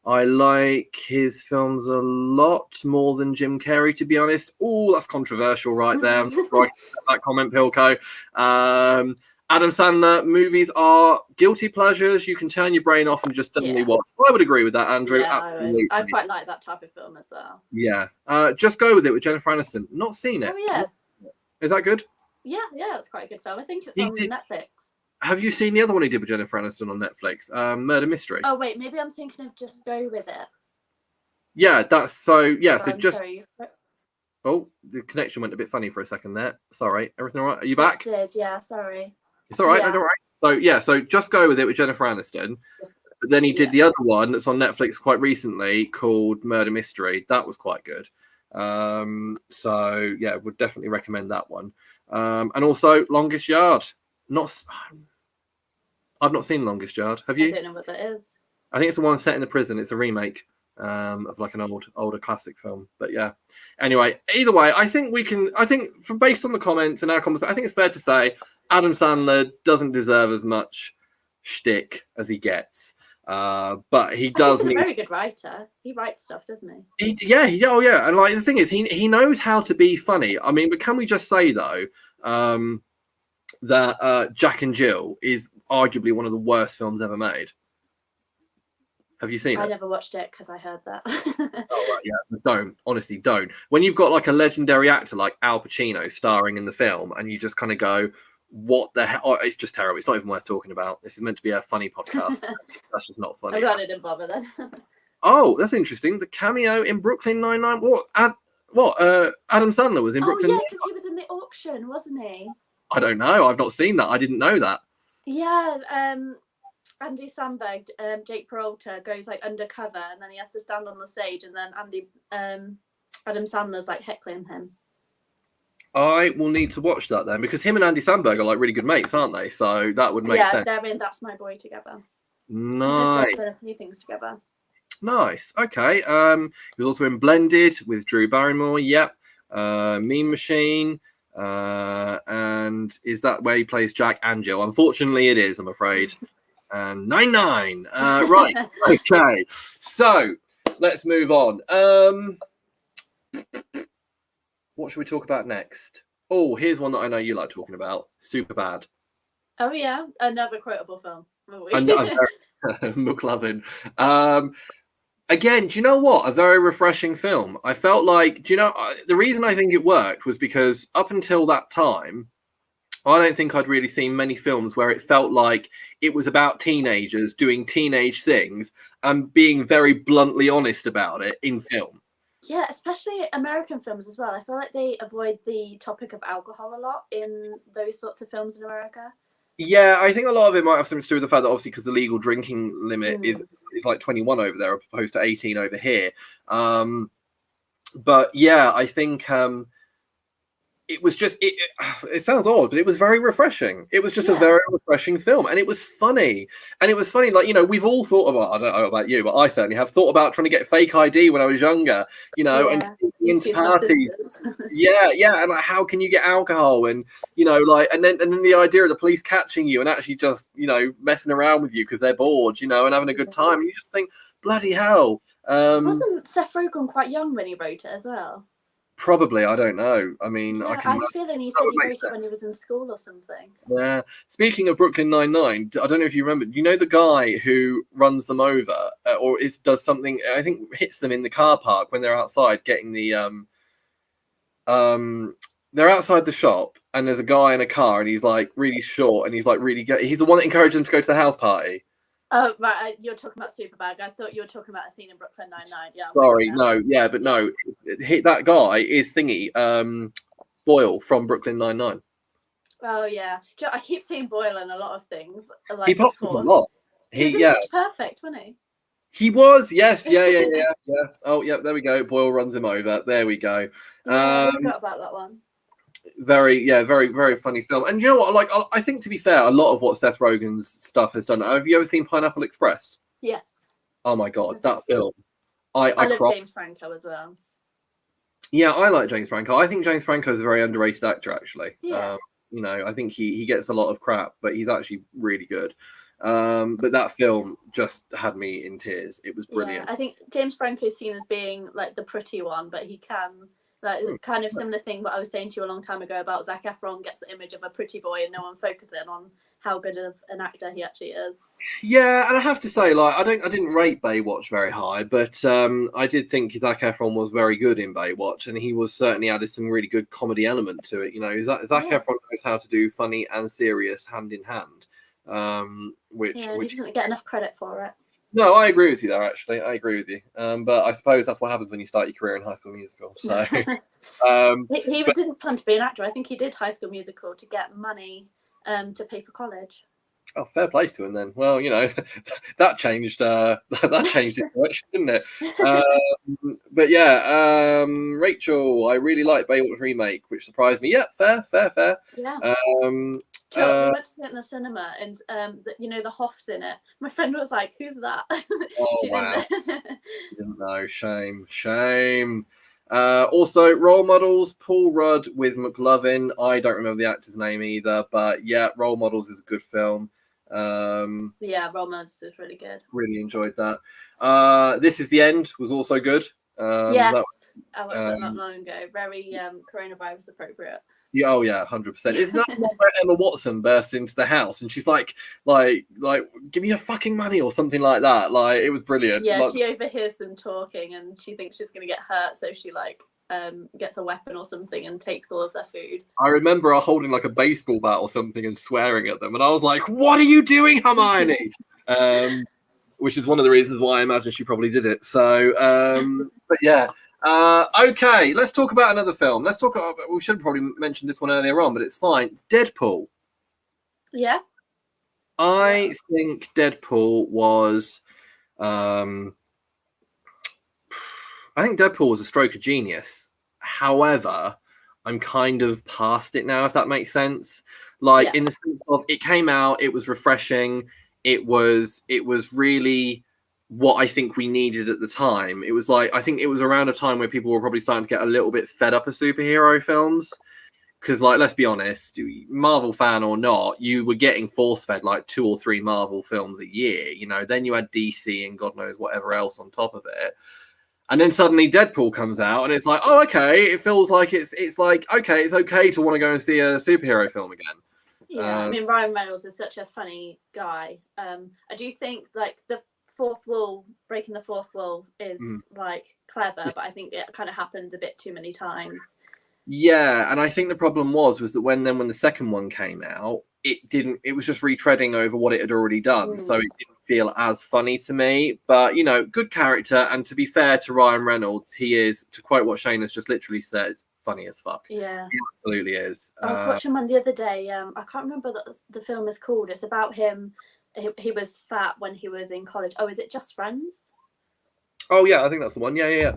I like his films a lot more than Jim Carrey, to be honest. Oh, that's controversial right there. That comment, Pilco. Adam Sandler movies are guilty pleasures. You can turn your brain off and just suddenly watch. I would agree with that, Andrew. Yeah, absolutely. I quite like that type of film as well. Yeah. Just Go With It with Jennifer Aniston. Not seen it. Oh, yeah. Is that good? Yeah, it's quite a good film. I think it's on Netflix. Have you seen the other one he did with Jennifer Aniston on Netflix? Murder Mystery. Oh, wait, maybe I'm thinking of Just Go With It. Yeah, that's so. Yeah, so just. Sorry. Oh, the connection went a bit funny for a second there. Sorry, everything all right? Are you back? It did, yeah. Sorry. It's all right. Yeah. No, all right. So Just Go With It with Jennifer Aniston. But then he did the other one that's on Netflix quite recently called Murder Mystery. That was quite good. So yeah, would definitely recommend that one. And also Longest Yard. I've not seen Longest Yard. Have you? I don't know what that is. I think it's the one set in the prison. It's a remake of like an older classic film. But yeah. Anyway, either way, I think from based on the comments and our conversation, I think it's fair to say Adam Sandler doesn't deserve as much shtick as he gets. But he does. He's a very good writer. He writes stuff, doesn't he? Yeah. And like the thing is, he knows how to be funny. I mean, but can we just say though, that Jack and Jill is arguably one of the worst films ever made. Have you seen it? I never watched it because I heard that. Oh, right, yeah. Don't. Honestly, don't. When you've got like a legendary actor like Al Pacino starring in the film and you just kind of go, what the hell? Oh, it's just terrible. It's not even worth talking about. This is meant to be a funny podcast. That's just not funny. I'm glad I didn't bother then. Oh, that's interesting. The cameo in Brooklyn Nine-Nine. Adam Sandler was in Brooklyn. Oh, yeah, because he was in the auction, wasn't he? I don't know. I've not seen that. I didn't know that. Yeah, Andy Samberg, Jake Peralta goes like undercover, and then he has to stand on the stage, and then Adam Sandler's like heckling him. I will need to watch that then, because him and Andy Samberg are like really good mates, aren't they? So that would make sense. Yeah, they're in That's My Boy together. Nice. They've done a few things together. Nice. Okay. He was also in Blended with Drew Barrymore. Yep. Mean Machine. And is that where he plays Jack and Jill? Unfortunately, it is, I'm afraid. And 9-9. Right. Okay. So let's move on. What should we talk about next? Oh, here's one that I know you like talking about. Superbad. Oh yeah, another quotable film. McLovin. Again, do you know what? A very refreshing film. I felt like, the reason I think it worked was because up until that time, I don't think I'd really seen many films where it felt like it was about teenagers doing teenage things and being very bluntly honest about it in film. Yeah, especially American films as well. I feel like they avoid the topic of alcohol a lot in those sorts of films in America. Yeah, I think a lot of it might have something to do with the fact that obviously because the legal drinking limit is like 21 over there opposed to 18 over here. But yeah, I think it was just it sounds odd, but it was very refreshing. It was just a very refreshing film, and it was funny. And it was funny, like, you know, we've all thought about, I don't know about you, but I certainly have thought about trying to get fake ID when I was younger, you know, and sneaking into parties. Yeah, and like, how can you get alcohol? And you know, like, and then the idea of the police catching you and actually just, you know, messing around with you because they're bored, you know, and having a good time. And you just think, bloody hell. Wasn't Seth Rogen quite young when he wrote it as well? Probably, I don't know. I mean, yeah, I can. I have a feeling he said he wrote it when he was in school or something. Yeah. Speaking of Brooklyn Nine-Nine, I don't know if you remember. You know the guy who runs them over, or does something? I think hits them in the car park when they're outside getting the They're outside the shop, and there's a guy in a car, and he's like really short, and he's like really good. He's the one that encouraged them to go to the house party. Oh, right. You're talking about Superbad. I thought you were talking about a scene in Brooklyn Nine-Nine. Yeah. Sorry, no, yeah, but no, that guy is thingy, Boyle from Brooklyn Nine-Nine. Oh yeah, I keep seeing Boyle in a lot of things. Like he pops up a lot. He was Perfect, wasn't he? He was, yes, yeah. Oh, yeah, there we go. Boyle runs him over. There we go. Yeah, I forgot about that one. Very, very funny film. And you know what? Like, I think, to be fair, a lot of what Seth Rogen's stuff has done. Have you ever seen Pineapple Express? Yes. Oh my god, that film! I love James Franco as well. Yeah, I like James Franco. I think James Franco is a very underrated actor, actually. Yeah. You know, I think he gets a lot of crap, but he's actually really good. But that film just had me in tears. It was brilliant. Yeah, I think James Franco is seen as being like the pretty one, but he can. Like, kind of similar thing what I was saying to you a long time ago about Zac Efron gets the image of a pretty boy and no one focuses on how good of an actor he actually is. Yeah, and I have to say, like, I didn't rate Baywatch very high, but I did think Zac Efron was very good in Baywatch, and he was certainly added some really good comedy element to it. You know, Zac Efron knows how to do funny and serious hand in hand, which he doesn't get enough credit for it. No, I agree with you there. Actually, I agree with you. But I suppose that's what happens when you start your career in High School Musical. So he didn't plan to be an actor. I think he did High School Musical to get money to pay for college. Oh, fair play to him then. Well, you know, that changed his direction, didn't it? But yeah, Rachel, I really like Baywatch remake, which surprised me. Yeah, fair. Yeah. We went to see it in the cinema, and you know, the Hoff's in it. My friend was like, "Who's that?" Oh wow! Didn't know. Shame. Also, role models: Paul Rudd with McLovin. I don't remember the actor's name either, but yeah, Role Models is a good film. Yeah, Role Models is really good. Really enjoyed that. This Is the End was also good. Yes, I watched that not long ago. Very coronavirus appropriate. Yeah, oh yeah, 100%. Isn't that where Emma Watson bursts into the house and she's like, give me your fucking money or something like that? Like, it was brilliant. Yeah, she overhears them talking and she thinks she's gonna get hurt, so she gets a weapon or something and takes all of their food. I remember her holding like a baseball bat or something and swearing at them, and I was like, "What are you doing, Hermione?" Which is one of the reasons why I imagine she probably did it. So, but yeah. Okay, let's talk about another film. We should have probably mentioned this one earlier on, but it's fine. Deadpool. Yeah. I think Deadpool was I think Deadpool was a stroke of genius. However, I'm kind of past it now, if that makes sense. Like, in the sense of, it came out, it was refreshing, it was really what I think we needed at the time. It was like, I think it was around a time where people were probably starting to get a little bit fed up of superhero films. Because, like, let's be honest, Marvel fan or not, you were getting force-fed like 2 or 3 Marvel films a year. You know, then you had DC and God knows whatever else on top of it. And then suddenly Deadpool comes out, and it's like, oh, okay. It feels like it's like, okay, it's okay to want to go and see a superhero film again. Yeah, I mean, Ryan Reynolds is such a funny guy. I do think, like, breaking the fourth wall is like clever, but I think it kind of happens a bit too many times. Yeah, and I think the problem was that when the second one came out, it was just retreading over what it had already done, so it didn't feel as funny to me. But you know, good character, and to be fair to Ryan Reynolds, he is, to quote what Shane has just literally said, funny as fuck. Yeah, he absolutely is. I was watching one the other day. I can't remember what the film is called. It's about him. He was fat when he was in college. Oh, is it Just Friends? Oh yeah, I think that's the one. Yeah,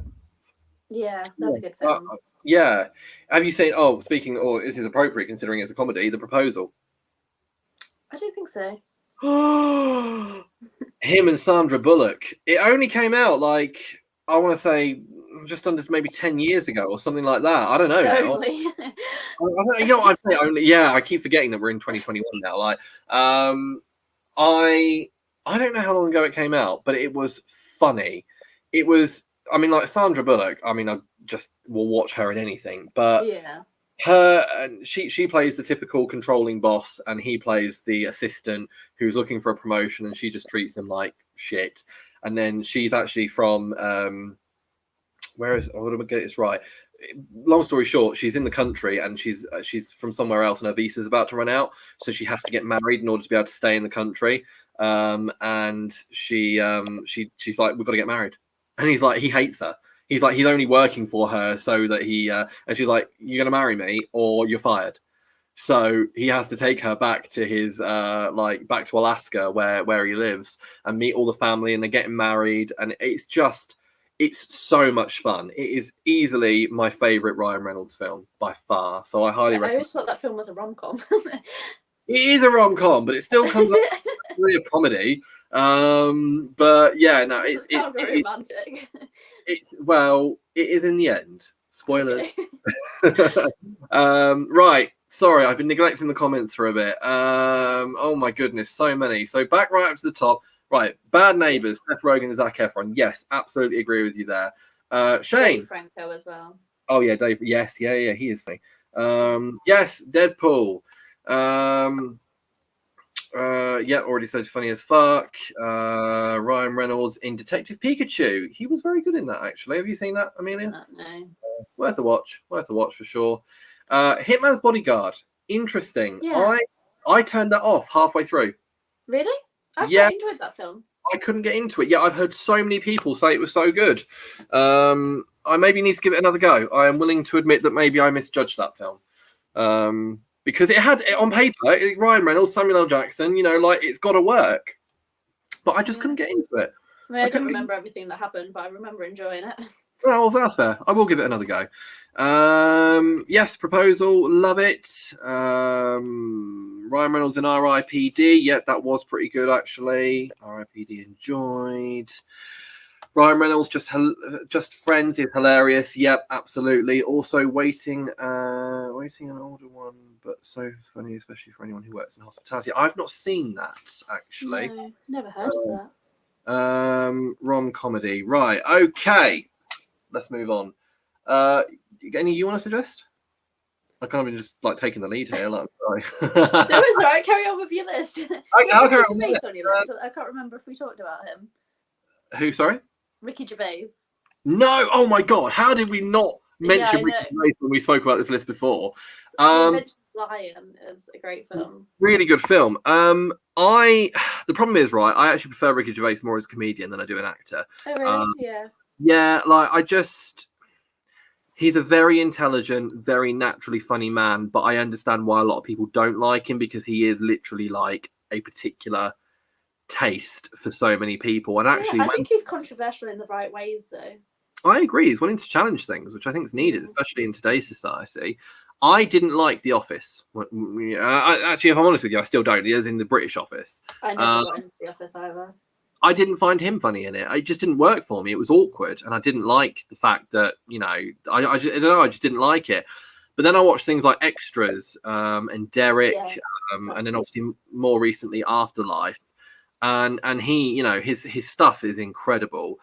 that's a good film. Yeah. Have you seen? Oh, speaking. Or this is appropriate considering it's a comedy. The Proposal. I don't think so. Him and Sandra Bullock. It only came out like, I want to say, just under maybe 10 years ago or something like that. I don't know now. Only. You know, I say only. Yeah, I keep forgetting that we're in 2021 now. Like, I don't know how long ago it came out, but it was funny. It was. I mean, like Sandra Bullock. I mean, I just will watch her in anything. But yeah, she plays the typical controlling boss, and he plays the assistant who's looking for a promotion, and she just treats him like shit. And then she's actually from where is? I want to get this right. Long story short, she's in the country and she's from somewhere else, and her visa's about to run out, so she has to get married in order to be able to stay in the country. And she's like, we've got to get married, and he's like, he hates her. He's like, he's only working for her so that he and she's like, you're gonna marry me or you're fired. So he has to take her back to his back to Alaska where he lives and meet all the family, and they're getting married, and it's so much fun. It is easily my favorite Ryan Reynolds film by far. So I highly recommend. I always thought that film was a rom-com. It is a rom-com, but it still comes up really a comedy. But yeah, no, it's romantic. It is in the end. Spoilers. Okay. Right. Sorry, I've been neglecting the comments for a bit. Oh my goodness, so many. So back right up to the top. Right, Bad Neighbours, Seth Rogen and Zac Efron. Yes, absolutely agree with you there. Shane. Dave Franco as well. Oh yeah, Dave. Yes, yeah, he is funny. Yes, Deadpool. Yeah, already said funny as fuck. Ryan Reynolds in Detective Pikachu. He was very good in that, actually. Have you seen that, Emilia? No. Worth a watch for sure. Hitman's Bodyguard. Interesting. Yeah. I turned that off halfway through. Really? I quite enjoyed that film. I couldn't get into it. Yeah, I've heard so many people say it was so good. I maybe need to give it another go. I am willing to admit that maybe I misjudged that film. Because it had on paper, Ryan Reynolds, Samuel L. Jackson, you know, like it's got to work. But I just couldn't get into it. I mean, I don't remember everything that happened, but I remember enjoying it. Well, that's fair. I will give it another go. Yes, Proposal, love it. Ryan Reynolds in R.I.P.D. Yeah, that was pretty good, actually. R.I.P.D. enjoyed. Ryan Reynolds, just Friends is hilarious. Yep, absolutely. Also, Waiting an Older One, but so funny, especially for anyone who works in hospitality. I've not seen that, actually. No, never heard of that. Rom comedy, right? Okay, let's move on. Any you want to suggest? I can't even just like taking the lead here. Like, sorry. No, it's all right. Carry on with your list. I'll carry on with on your list? I can't remember if we talked about him. Who? Sorry. Ricky Gervais. No, oh my god, how did we not mention Ricky Gervais when we spoke about this list before? Lion is a great film. Really good film. The problem is, right, I actually prefer Ricky Gervais more as a comedian than I do an actor. Oh really? Yeah. Yeah, like he's a very intelligent, very naturally funny man, but I understand why a lot of people don't like him, because he is literally like a particular taste for so many people. And actually, I think he's controversial in the right ways, though. I agree. He's willing to challenge things, which I think is needed, especially in today's society. I didn't like The Office. Actually, if I'm honest with you, I still don't. As in the British Office. I never got into The Office either. I didn't find him funny in it. It just didn't work for me. It was awkward, and I didn't like the fact that, you know, I don't know. I just didn't like it. But then I watched things like Extras and Derek, and then obviously more recently Afterlife. And he, you know, his stuff is incredible.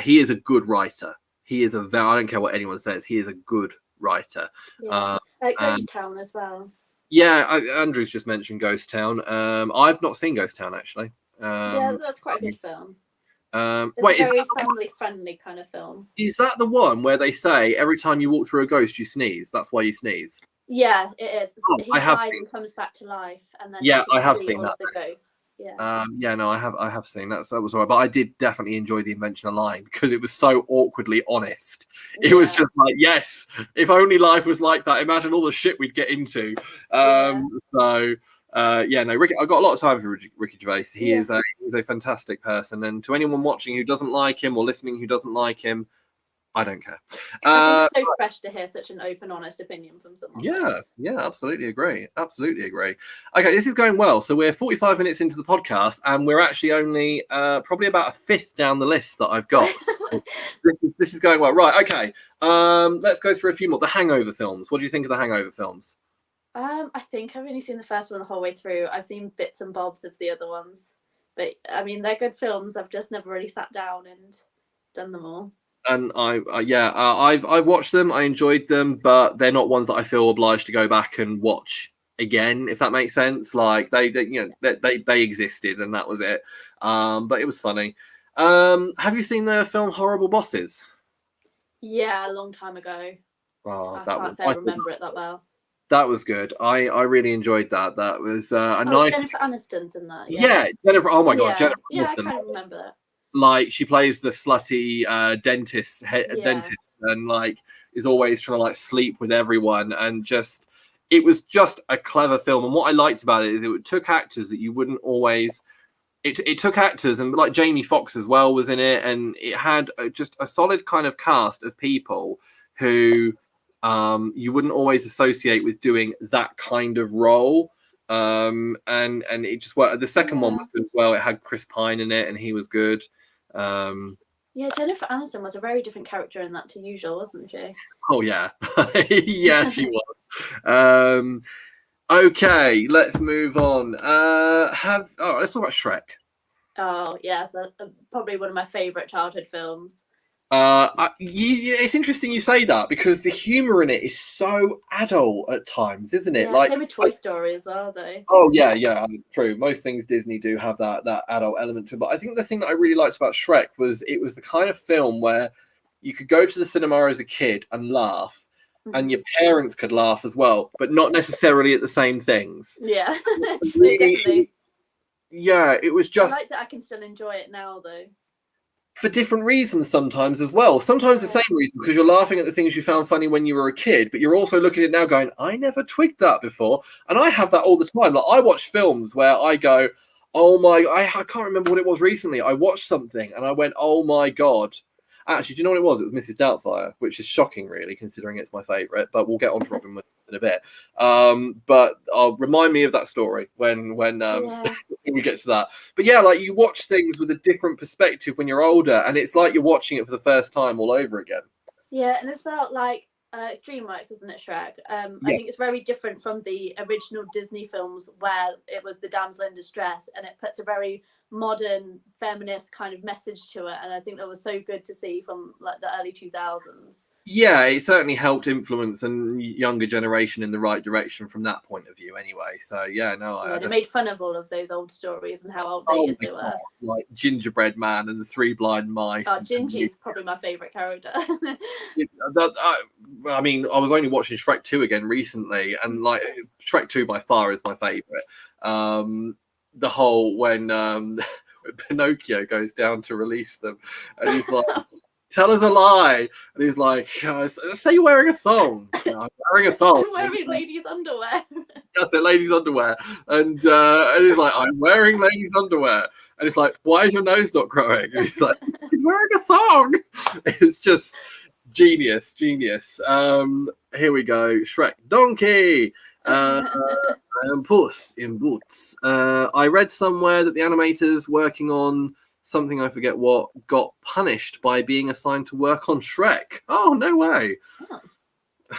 He is a good writer. He is I don't care what anyone says, he is a good writer. Yeah. Ghost Town as well. Yeah, Andrew's just mentioned Ghost Town. I've not seen Ghost Town, actually. Yeah, that's quite a good film. Wait, a very family-friendly kind of film. Is that the one where they say every time you walk through a ghost, you sneeze? That's why you sneeze. Yeah, it is. Oh, He dies and comes back to life, and then yeah, I have see seen all that. of the ghosts. Yeah. Yeah, no, I have seen that. So that was alright, but I did definitely enjoy the invention of lying because it was so awkwardly honest. It was just like, yes, if only life was like that. Imagine all the shit we'd get into. So. Yeah, no, Ricky. I've got a lot of time for Ricky Gervais. He's a fantastic person, and to anyone watching who doesn't like him or listening who doesn't like him, I don't care. I think it's so fresh to hear such an open, honest opinion from someone. Yeah, absolutely agree. Okay, this is going well. So we're 45 minutes into the podcast, and we're actually only probably about a fifth down the list that I've got. So this is going well. Right, okay. Let's go through a few more. The Hangover films. What do you think of the Hangover films? I think I've only seen the first one the whole way through. I've seen bits and bobs of the other ones, but I mean they're good films. I've just never really sat down and done them all. And I've watched them. I enjoyed them, but they're not ones that I feel obliged to go back and watch again, if that makes sense. Like they existed, and that was it. But it was funny. Have you seen the film Horrible Bosses? Yeah, a long time ago. I can't say I remember it that well. That was good. I really enjoyed that. That was a nice. Jennifer Aniston's in that. Yeah, Jennifer. Oh my god, Jennifer. Yeah, I kind of remember that. Like she plays the slutty dentist, and like is always trying to like sleep with everyone, and it was just a clever film. And what I liked about it is it took actors that you wouldn't always. It took actors, and like Jamie Foxx as well was in it, and it had just a solid kind of cast of people who you wouldn't always associate with doing that kind of role. And it just worked. The second one was good as well. It had Chris Pine in it, and he was good. Jennifer Aniston was a very different character in that to usual, wasn't she? Oh yeah, yeah, she was. Okay, let's move on. Let's talk about Shrek. Oh yes, probably one of my favorite childhood films. It's interesting you say that because the humor in it is so adult at times, isn't it? Yeah, same with Toy Story as well, though. Oh yeah, true. Most things Disney do have that adult element to it. But I think the thing that I really liked about Shrek was it was the kind of film where you could go to the cinema as a kid and laugh, and your parents could laugh as well, but not necessarily at the same things. Yeah, definitely. Yeah, it was just. I like that I can still enjoy it now, though. For different reasons sometimes as well. Sometimes the same reason, because you're laughing at the things you found funny when you were a kid, but you're also looking at it now going, I never twigged that before. And I have that all the time. Like I watch films where I go, oh my, I can't remember what it was recently. I watched something and I went, oh my God. Actually, do you know what it was? It was Mrs. Doubtfire, which is shocking, really, considering it's my favourite. But we'll get on to Robin Williams in a bit. But remind me of that story when we get to that. But yeah, like you watch things with a different perspective when you're older, and it's like you're watching it for the first time all over again. Yeah, and it's about like it's DreamWorks, isn't it, Shrek? I think it's very different from the original Disney films where it was the damsel in distress, and it puts a very modern feminist kind of message to it, and I think that was so good to see from like the early 2000s. Yeah, it certainly helped influence a younger generation in the right direction from that point of view anyway. So yeah, they made fun of all of those old stories and how outdated they were. Like Gingerbread Man and the Three Blind Mice. Oh, Gingy's probably my favourite character. I mean, I was only watching Shrek 2 again recently, and like Shrek 2 by far is my favourite. The whole when Pinocchio goes down to release them, and he's like, tell us a lie. And he's like, say you're wearing a thong. I'm wearing a thong. I'm wearing ladies' underwear. That's it, ladies' underwear. And he's like, I'm wearing ladies' underwear. And it's like, why is your nose not growing? And he's like, he's wearing a thong. It's just genius. Here we go. Shrek Donkey. And Puss in Boots. I read somewhere that the animators working on something I forget what got punished by being assigned to work on Shrek. Oh, no way.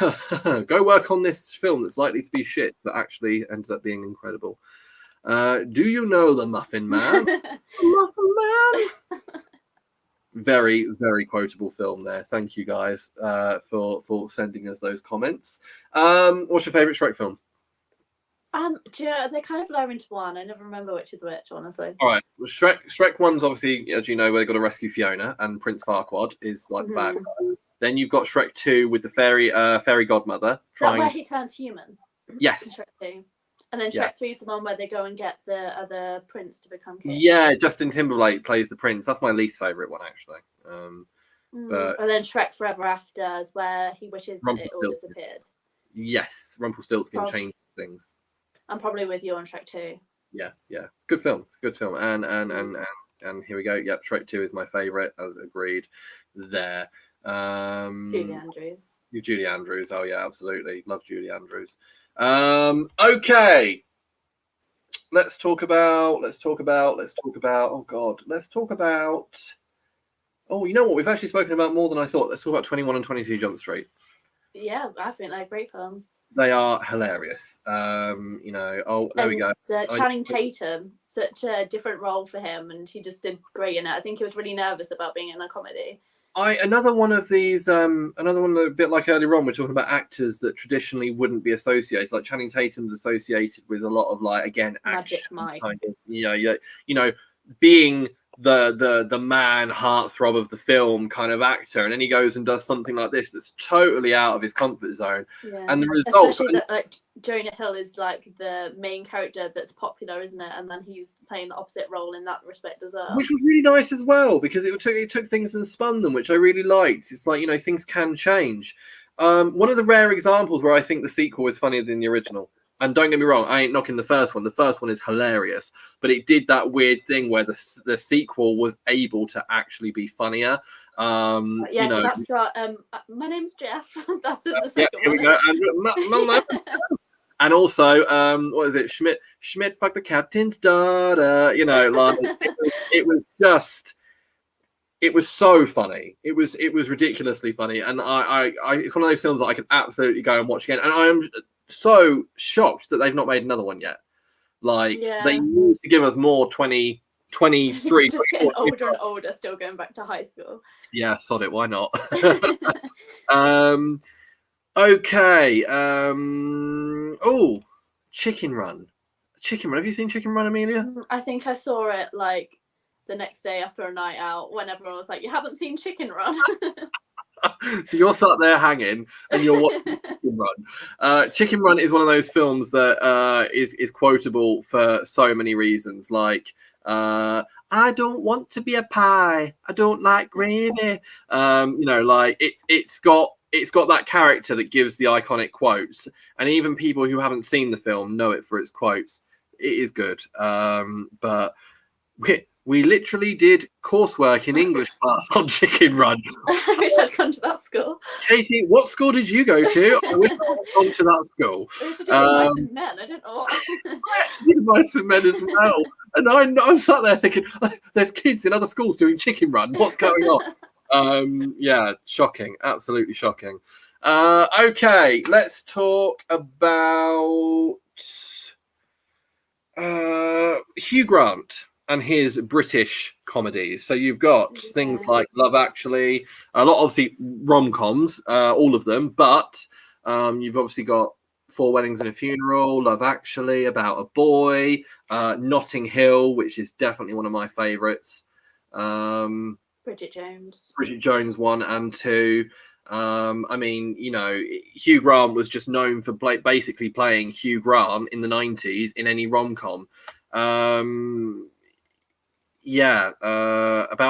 Oh. Go work on this film that's likely to be shit, but actually ended up being incredible. Do you know the Muffin Man? The Muffin Man. Very, very quotable film there. Thank you guys for sending us those comments. What's your favourite Shrek film? They kind of blur into one. I never remember which is which, honestly. All right, well, Shrek 1's obviously, as you know, where they've got to rescue Fiona, and Prince Farquaad is like the bad guy. Then you've got Shrek 2 with the fairy godmother. Is that where he turns human? Yes. And then Shrek 3 is the one where they go and get the other prince to become king. Yeah, Justin Timberlake plays the prince. That's my least favourite one, actually. But and then Shrek Forever After is where he wishes that it all disappeared. Yes, Rumpelstiltskin changes things. I'm probably with you on Shrek 2. Yeah. Good film. And here we go. Yep, Shrek 2 is my favourite, as agreed there. Julie Andrews. Julie Andrews. Oh yeah, absolutely. Love Julie Andrews. Okay. Let's talk about. Oh, you know what? We've actually spoken about more than I thought. Let's talk about 21 and 22 Jump Street. Yeah, I think they're great films. They are hilarious. There we go. Channing Tatum, such a different role for him, and he just did great in it. I think he was really nervous about being in a comedy. Another one a bit like earlier on, we're talking about actors that traditionally wouldn't be associated. Like Channing Tatum's associated with a lot of action, Magic Mike. kind of, being the man heartthrob of the film kind of actor, and then he goes and does something like this that's totally out of his comfort zone. Yeah. And the result, especially that Jonah Hill is the main character that's popular, isn't it? And then he's playing the opposite role in that respect as well, which was really nice as well, because it took things and spun them, which I really liked. It's things can change. One of the rare examples where I think the sequel is funnier than the original. And don't get me wrong, I ain't knocking the first one. The first one is hilarious, but it did that weird thing where the sequel was able to actually be funnier. That's got my name's Jeff. That's in the second one. Here we go. And also, what is it? Schmidt fuck the captain's daughter. It was so funny. It was ridiculously funny, and I it's one of those films that I can absolutely go and watch again. And I am so shocked that they've not made another one yet. They need to give us more 23. Just getting older and older, still going back to high school. Yeah, sod it, why not? Okay. Chicken Run. Have you seen Chicken Run, Emilia? I think I saw it the next day after a night out when everyone was like, "You haven't seen Chicken Run?" So you're sat there hanging and you're watching Chicken Run. Chicken Run is one of those films that is quotable for so many reasons. I don't want to be a pie. I don't like gravy. It's got that character that gives the iconic quotes, and even people who haven't seen the film know it for its quotes. It is good. But we literally did coursework in English class on Chicken Run. I wish I'd gone to that school. Katie, what school did you go to? I wish I'd gone to that school. We had to do Mice and Men. I don't know what. I actually did Mice and Men as well. And I'm sat there thinking, there's kids in other schools doing Chicken Run. What's going on? Shocking. Absolutely shocking. Okay, let's talk about Hugh Grant and his British comedies. So you've got things like Love Actually, a lot obviously rom-coms, all of them, but you've obviously got Four Weddings and a Funeral, Love Actually, About a Boy, Notting Hill, which is definitely one of my favourites. Bridget Jones 1 and 2. Hugh Grant was just known for basically playing Hugh Grant in the 90s in any rom-com. About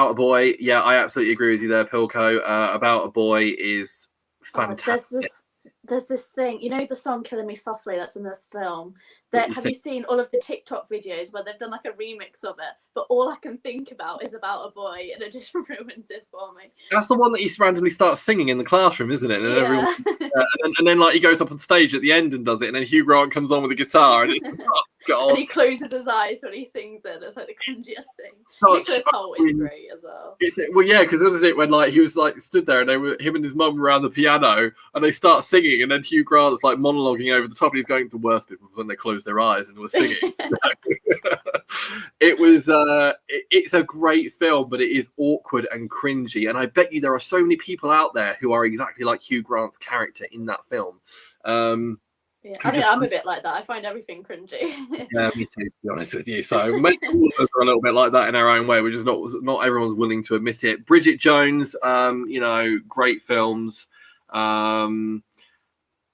a Boy. Yeah, I absolutely agree with you there, Pilco. About a Boy is fantastic. There's this thing, the song Killing Me Softly that's in this film. Have you seen all of the TikTok videos where they've done a remix of it? But all I can think about is About a Boy, and it just ruins it for me. That's the one that he randomly starts singing in the classroom, isn't it? And then he goes up on stage at the end and does it, and then Hugh Grant comes on with a guitar, and it's God. And he closes his eyes when he sings it. It's the cringiest thing. Nicholas Hoult is great as well. Because wasn't it when he was stood there and him and his mum were around the piano and they start singing, and then Hugh Grant's monologuing over the top, and he's going, the worst people when they close their eyes and were singing. It's a great film, but it is awkward and cringy, and I bet you there are so many people out there who are exactly like Hugh Grant's character in that film. Yeah, I mean, I'm a bit like that. I find everything cringy. Yeah, me too, to be honest with you. So maybe all of us are a little bit like that in our own way. We're just not everyone's willing to admit it. Bridget Jones, great films. Oh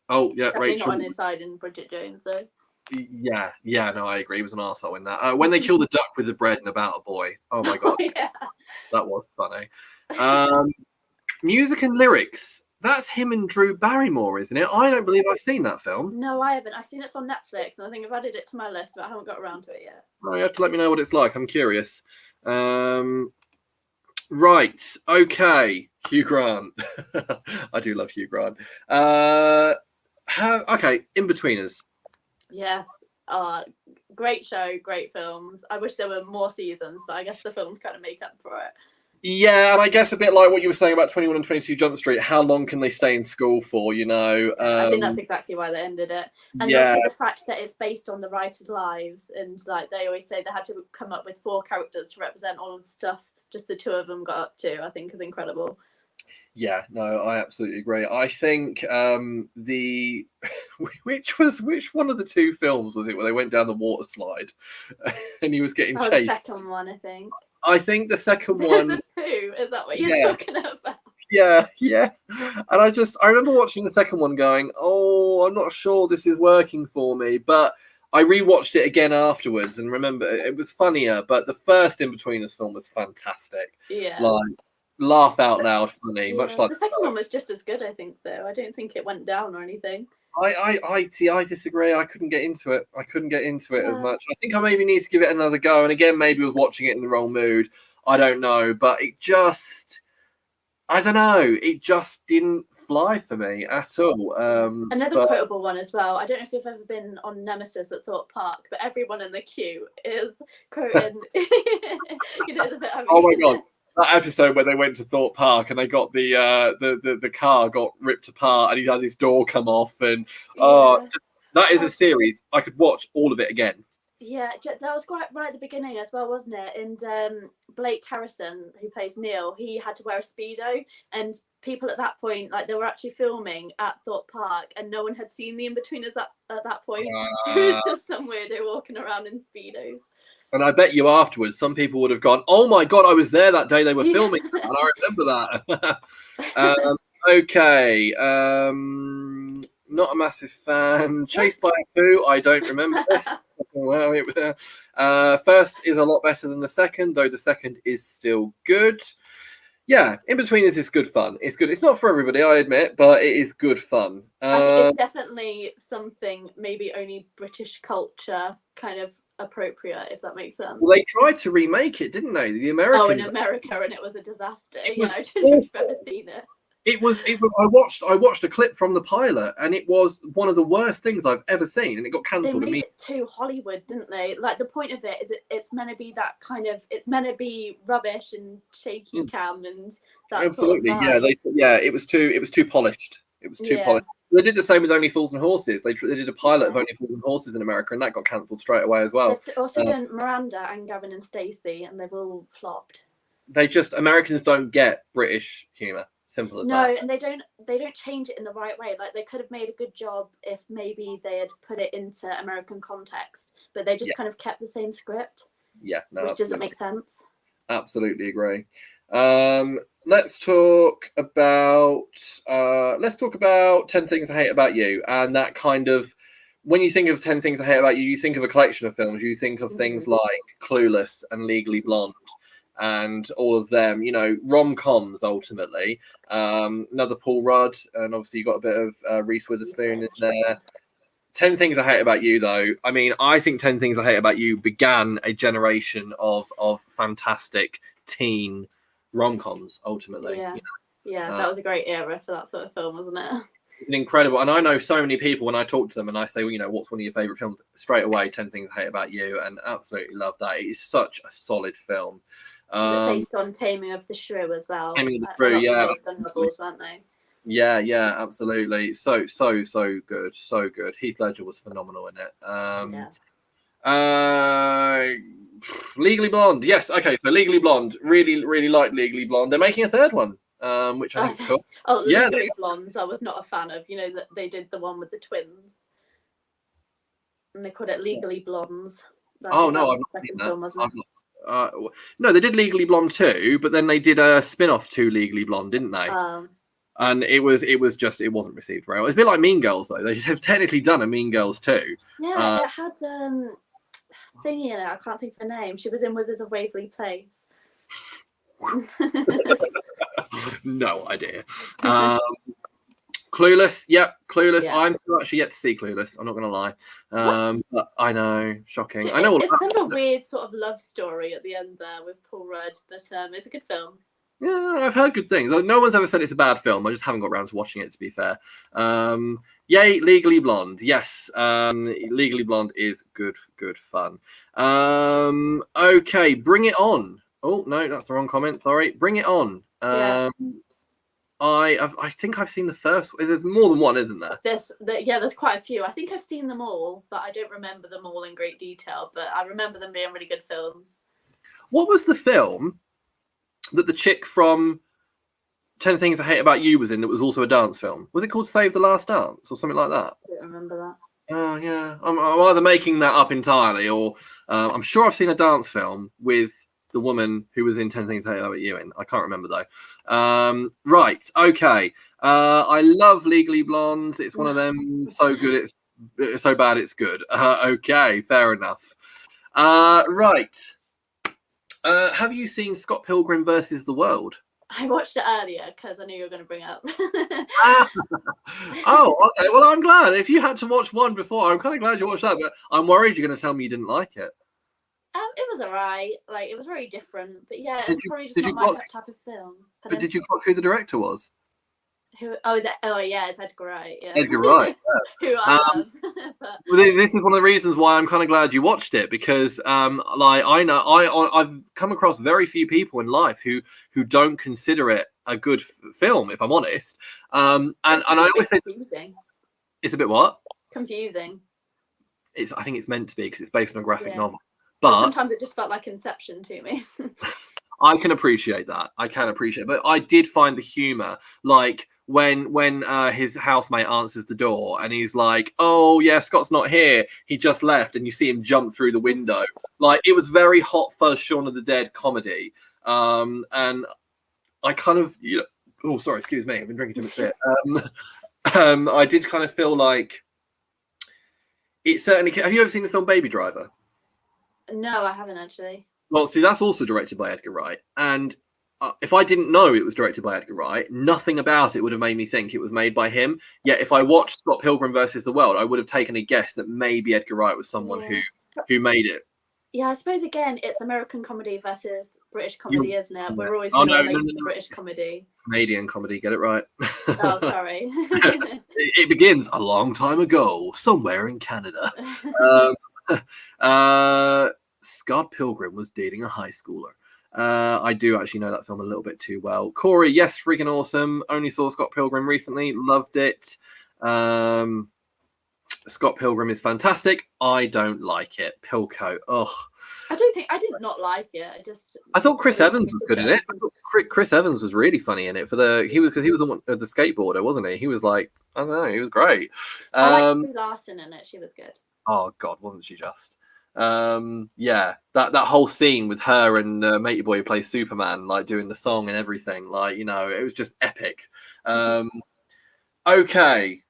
yeah, Definitely Rachel. not on his side in Bridget Jones though. Yeah, no, I agree. He was an arsehole in that. When they kill the duck with the bread and About a Boy. Oh my god, yeah. That was funny. Music and lyrics. That's him and Drew Barrymore, isn't it? I don't believe I've seen that film. No, I haven't. I've seen it on Netflix, and I think I've added it to my list, but I haven't got around to it yet. Oh, you have to let me know what it's like. I'm curious. Right. Okay. Hugh Grant. I do love Hugh Grant. Okay. In-Betweeners. Yes. Great show, great films. I wish there were more seasons, but I guess the films kind of make up for it. Yeah, and I guess a bit like what you were saying about 21 and 22 Jump Street, how long can they stay in school for, I think that's exactly why they ended it. And also the fact that it's based on the writers' lives, and like they always say they had to come up with 4 characters to represent all of the stuff just the 2 of them got up to, I think is incredible. Yeah, no, I absolutely agree. I think which one of the 2 films was it where they went down the water slide and he was getting chased? The second one, I think. I think the second one. There's a poo. Is that what you're talking about? Yeah. And I remember watching the second one going, oh, I'm not sure this is working for me. But I rewatched it again afterwards and remember it was funnier. But the first In-Betweeners film was fantastic. Yeah. Like, laugh out loud funny. Yeah. Much like the second one was just as good, I think, though. I don't think it went down or anything. I disagree. I couldn't get into it. As much. I think I maybe need to give it another go. And again, maybe I was watching it in the wrong mood. I don't know. But it just didn't fly for me at all. Another quotable one as well. I don't know if you've ever been on Nemesis at Thorpe Park, but everyone in the queue is quoting. The bit. Oh my god. That episode where they went to Thorpe Park and they got the car got ripped apart and he had his door come off and that is a series I could watch all of it again. Yeah, that was quite right at the beginning as well, wasn't it? And Blake Harrison, who plays Neil, he had to wear a Speedo, and people at that point, like they were actually filming at Thorpe Park and no one had seen the In-Betweeners at that point. So it was just some weirdo walking around in Speedos. And I bet you afterwards, some people would have gone, oh my God, I was there that day they were filming that, and I remember that. Okay. Not a massive fan. Chased by a Poo, I don't remember this. First is a lot better than the second, though the second is still good. Yeah, In-Betweeners is good fun. It's good. It's not for everybody, I admit, but it is good fun. I think it's definitely something maybe only British culture kind of appropriate, if that makes sense. Well, they tried to remake it, didn't they? The Americans. Oh, in America, and it was a disaster. I don't know if you've ever seen it. It was. I watched a clip from the pilot, and it was one of the worst things I've ever seen, and it got cancelled immediately. They made it too Hollywood, didn't they? Like the point of it is, it's meant to be that kind of. It's meant to be rubbish and shaky cam and that. Absolutely, sort of yeah. It was too polished. It was too polished. They did the same with Only Fools and Horses. They did a pilot of Only Fools and Horses in America, and that got cancelled straight away as well. They've also done Miranda and Gavin and Stacey, and they've all flopped. Americans don't get British humour. Simple as that. No, and they don't change it in the right way. Like they could have made a good job if maybe they had put it into American context, but they just kind of kept the same script. Yeah, no, which doesn't make sense. Absolutely agree. Let's talk about 10 Things I Hate About You, and that kind of, when you think of 10 Things I Hate About You, you think of a collection of films. You think of things like Clueless and Legally Blonde and all of them, rom-coms ultimately. Another Paul Rudd, and obviously you got a bit of Reese Witherspoon in there. 10 Things I Hate About You, though. I mean, I think 10 Things I Hate About You began a generation of fantastic teen rom-coms ultimately. Yeah, that was a great era for that sort of film, wasn't it? It's an incredible, and I know so many people when I talk to them and I say, well, what's one of your favorite films? Straight away, 10 Things I Hate About You, and absolutely love that. It is such a solid film. Is it based on Taming of the Shrew as well? Taming of the Shrew, yeah. Based on novels, weren't they? Yeah, absolutely. So good, so good. Heath Ledger was phenomenal in it. Legally Blonde, yes. Okay, so Legally Blonde, really like Legally Blonde. They're making a third one, which I think is cool. Legally Blondes, I was not a fan of. That they did the one with the twins. and they called it Legally Blondes. Oh no, I've not seen that. Film, wasn't it? No, they did Legally Blonde 2, but then they did a spin-off to Legally Blonde, didn't they? And it wasn't received very well. It's a bit like Mean Girls, though. They have technically done a Mean Girls 2. Yeah, it had thingy in it. I can't think of the name. She was in Wizards of Waverly Place. No idea. Clueless, yep, Clueless. Yeah. I'm still actually yet to see Clueless. I'm not going to lie. But I know, shocking. I know. It's kind of a weird sort of love story at the end there with Paul Rudd, but it's a good film. Yeah, I've heard good things. No one's ever said it's a bad film. I just haven't got around to watching it, to be fair. Yay, Legally Blonde. Yes, Legally Blonde is good fun. Okay, Bring It On. Oh, no, that's the wrong comment. Sorry. Bring It On. Yeah. I think I've seen the first. Is there more than one, isn't there? There's quite a few. I think I've seen them all, but I don't remember them all in great detail. But I remember them being really good films. What was the film that the chick from 10 Things I Hate About You was in that was also a dance film? Was it called Save the Last Dance or something like that? I don't remember that. Oh, yeah. I'm either making that up entirely or I'm sure I've seen a dance film with the woman who was in 10 Things I Hate About You in. I can't remember, though. Right. Okay. I love Legally Blondes. It's one of them so good it's so bad it's good. Okay. Fair enough. Right. Have you seen Scott Pilgrim versus the World? I watched it earlier because I knew you were going to bring it up. Oh, okay. Well, I'm glad. If you had to watch one before, I'm kind of glad you watched that. But I'm worried you're going to tell me you didn't like it. It was alright. Like, it was very different. But yeah, it's probably just not my type of film. But did you clock who the director was? Who? Oh, is it? Oh, yeah, it's Edgar Wright. Yeah. Edgar Wright. Yeah. Who I love. Well, this is one of the reasons why I'm kind of glad you watched it because, like, I know I've come across very few people in life who don't consider it a good film, if I'm honest. And I always say confusing. It's a bit what? Confusing. I think it's meant to be because it's based on a graphic novel. But sometimes it just felt like Inception to me. I can appreciate that. But I did find the humor, like when his housemate answers the door and he's like, "Oh yeah, Scott's not here. He just left," and you see him jump through the window. Like, it was very Hot Fuzz Shaun of the Dead comedy. And I kind of, oh, sorry, excuse me, I've been drinking too much beer. I did kind of feel like it certainly. Have you ever seen the film Baby Driver? No, I haven't actually. Well, see, that's also directed by Edgar Wright. And if I didn't know it was directed by Edgar Wright, nothing about it would have made me think it was made by him. Yet if I watched Scott Pilgrim versus the World, I would have taken a guess that maybe Edgar Wright was someone who made it. Yeah, I suppose, again, it's American comedy versus British comedy, isn't it? We're always going to relate to British comedy. Canadian comedy, get it right. Oh, sorry. It begins a long time ago, somewhere in Canada. Scott Pilgrim was dating a high schooler. I do actually know that film a little bit too well. Corey, yes, freaking awesome. Only saw Scott Pilgrim recently, loved it. Scott Pilgrim is fantastic. I don't like it. Pilco, ugh. I did not like it. I thought Chris Evans was good in it. I thought Chris Evans was really funny in it because he was the skateboarder, wasn't he? He was like, I don't know, he was great. I liked Brie Larson in it. She was good. Oh God, wasn't she just? Yeah, that whole scene with her and Matey Boy who plays Superman, like doing the song and everything, like, it was just epic. Okay,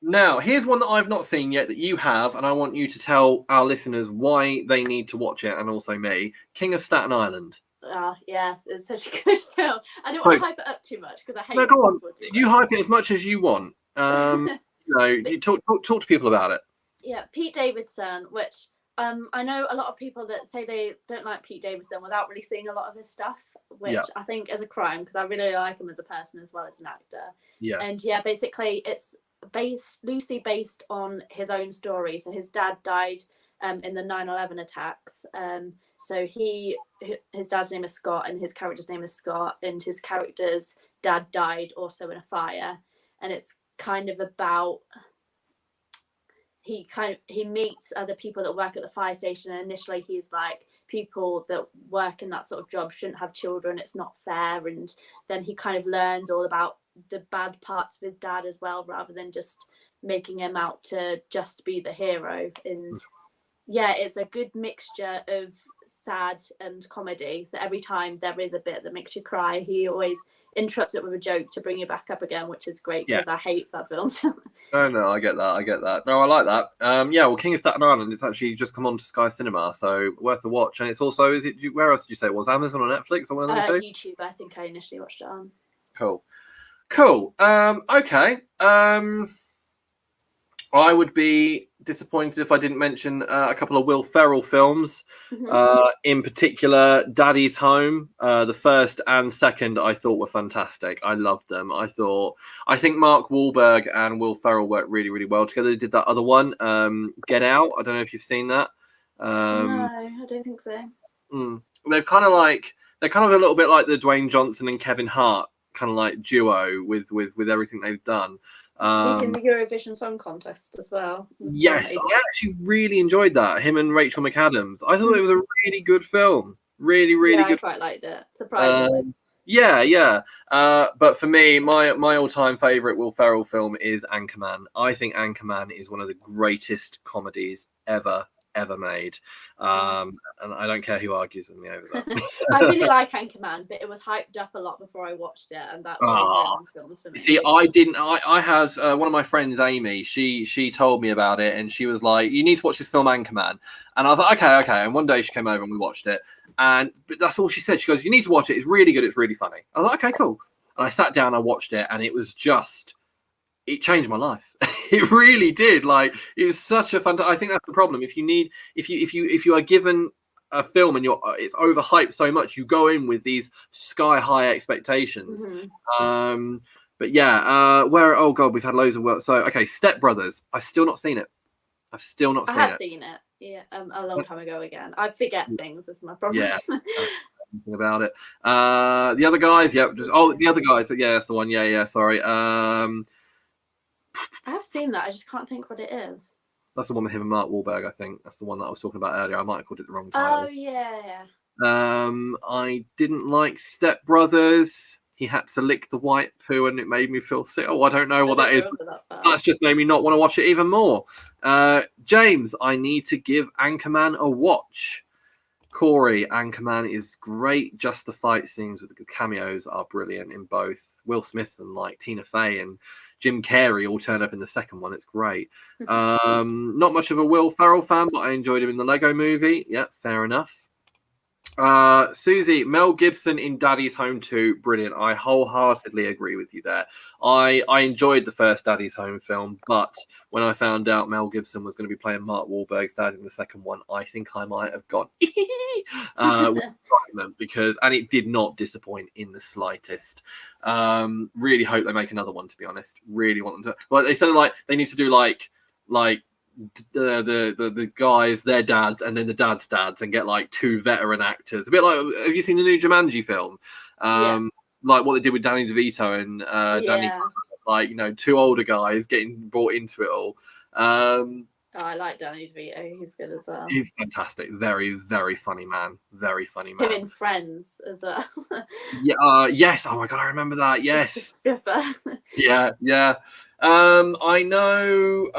now here's one that I've not seen yet that you have, and I want you to tell our listeners why they need to watch it, and also me. King of Staten Island. Oh, yes, it's such a good film. I don't want to hype it up too much because I hate. No, go on. You hype it as much as you want. You talk to people about it. Yeah, Pete Davidson, which I know a lot of people that say they don't like Pete Davidson without really seeing a lot of his stuff, which I think is a crime because I really like him as a person as well as an actor. Yeah. And yeah, basically it's loosely based on his own story. So his dad died in the 9/11 attacks. So his dad's name is Scott and his character's name is Scott, and his character's dad died also in a fire. And it's kind of about he meets other people that work at the fire station, and initially he's like, people that work in that sort of job shouldn't have children, it's not fair. And then he kind of learns all about the bad parts of his dad as well, rather than just making him out to just be the hero. And yeah, it's a good mixture of sad and comedy. So every time there is a bit that makes you cry, he always interrupts it with a joke to bring you back up again, which is great because I hate sad films. Oh no, I get that. No, I like that. Yeah, well, King of Staten Island, it's actually just come on to Sky Cinema, so worth a watch. And it's also, where else did you say it was? Amazon or Netflix or one of them two? YouTube, I think I initially watched it on. Cool. Okay. I would be disappointed if I didn't mention a couple of Will Ferrell films. In particular, Daddy's Home. The first and second I thought were fantastic. I loved them. I think Mark Wahlberg and Will Ferrell worked really, really well together. They did that other one, Get Out. I don't know if you've seen that. No, I don't think so. They're kind of a little bit like the Dwayne Johnson and Kevin Hart kind of like duo with everything they've done. He's in the Eurovision Song Contest as well. Yes, I actually really enjoyed that. Him and Rachel McAdams. I thought it was a really good film. Really, really good. I quite liked it. Surprisingly. Yeah. But for me, my all-time favorite Will Ferrell film is Anchorman. I think Anchorman is one of the greatest comedies ever made. And I don't care who argues with me over that. I really like Anchorman, but it was hyped up a lot before I watched it, and that was films for me. See, I didn't. I had one of my friends, Amy. She told me about it, and she was like, "You need to watch this film, Anchorman." And I was like, "Okay." And one day she came over and we watched it, but that's all she said. She goes, "You need to watch it. It's really good. It's really funny." I was like, "Okay, cool." And I sat down, I watched it, and it was just. It changed my life. It really did. Like, it was such a fun. I think that's the problem. If you are given a film and it's overhyped so much, you go in with these sky high expectations. But yeah, oh god, we've had loads of work. So okay, Step Brothers. I've still not seen it. I have seen it. Yeah, a long time ago again. I forget things. That's my problem. Yeah. About it. The other guys. The other guys. Yeah, that's the one. Yeah. Sorry. I have seen that. I just can't think what it is. That's the one with him and Mark Wahlberg, I think. That's the one that I was talking about earlier. I might have called it the wrong title. Oh, yeah. I didn't like Step Brothers. He had to lick the white poo and it made me feel sick. Oh, I don't know what that is. That's just made me not want to watch it even more. James, I need to give Anchorman a watch. Corey, Anchorman is great. Just the fight scenes with the cameos are brilliant in both. Will Smith and like Tina Fey and Jim Carrey all turn up in the second one. It's great. Not much of a Will Ferrell fan, but I enjoyed him in the Lego Movie. Yeah, fair enough. Susie, Mel Gibson in Daddy's Home 2, brilliant. I wholeheartedly agree with you there. I enjoyed the first Daddy's Home film, but when I found out Mel Gibson was going to be playing Mark Wahlberg's dad in the second one, I think I might have gone because it did not disappoint in the slightest. Really hope they make another one, to be honest. Really want them to. Well, they said they need to do like the guys, their dads, and then the dads' dads, and get like two veteran actors. A bit like, have you seen the new Jumanji film? Like what they did with Danny DeVito and Danny, like, you know, two older guys getting brought into it all. I like Danny DeVito. He's good as well. He's fantastic. Very, very funny man. Very funny man. Him in Friends as well. Yes. Oh my god, I remember that. Yes. Yeah. I know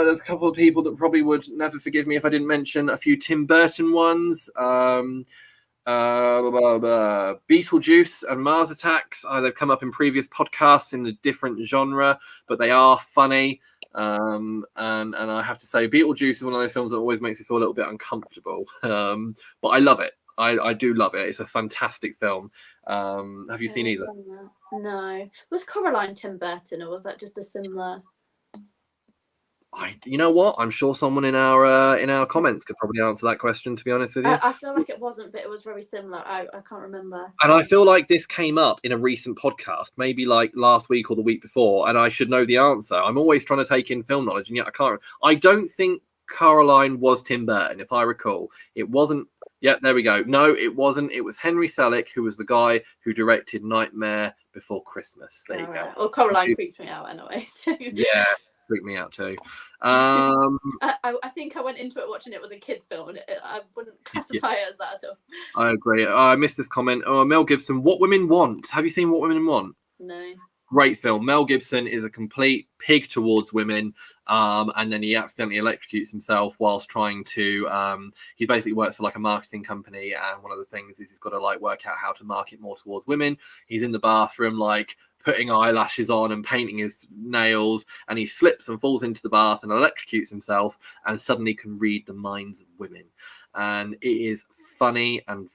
there's a couple of people that probably would never forgive me if I didn't mention a few Tim Burton ones. Beetlejuice and Mars Attacks. They've come up in previous podcasts in a different genre, but they are funny. And I have to say, Beetlejuice is one of those films that always makes me feel a little bit uncomfortable. But I love it. I do love it. It's a fantastic film. Have you seen either? No. Was Coraline Tim Burton, or was that just a similar? You know what? I'm sure someone in our comments could probably answer that question, to be honest with you. I feel like it wasn't, but it was very similar. I can't remember. And I feel like this came up in a recent podcast, maybe like last week or the week before, and I should know the answer. I'm always trying to take in film knowledge, and yet I can't. I don't think Coraline was Tim Burton, if I recall. It wasn't. Yeah, there we go. No, it wasn't. It was Henry Selick, who was the guy who directed Nightmare Before Christmas. There you go. Well, Coraline creeped me out anyway. So. Yeah, freaked me out too. I think I went into it watching it was a kids' film, and I wouldn't classify it as that at all. I agree. I missed this comment. Oh, Mel Gibson, What Women Want. Have you seen What Women Want? No. Great film. Mel Gibson is a complete pig towards women, and then he accidentally electrocutes himself whilst trying to. He basically works for like a marketing company, and one of the things is he's got to like work out how to market more towards women. He's in the bathroom, like putting eyelashes on and painting his nails, and he slips and falls into the bath and electrocutes himself, and suddenly can read the minds of women. And it is funny and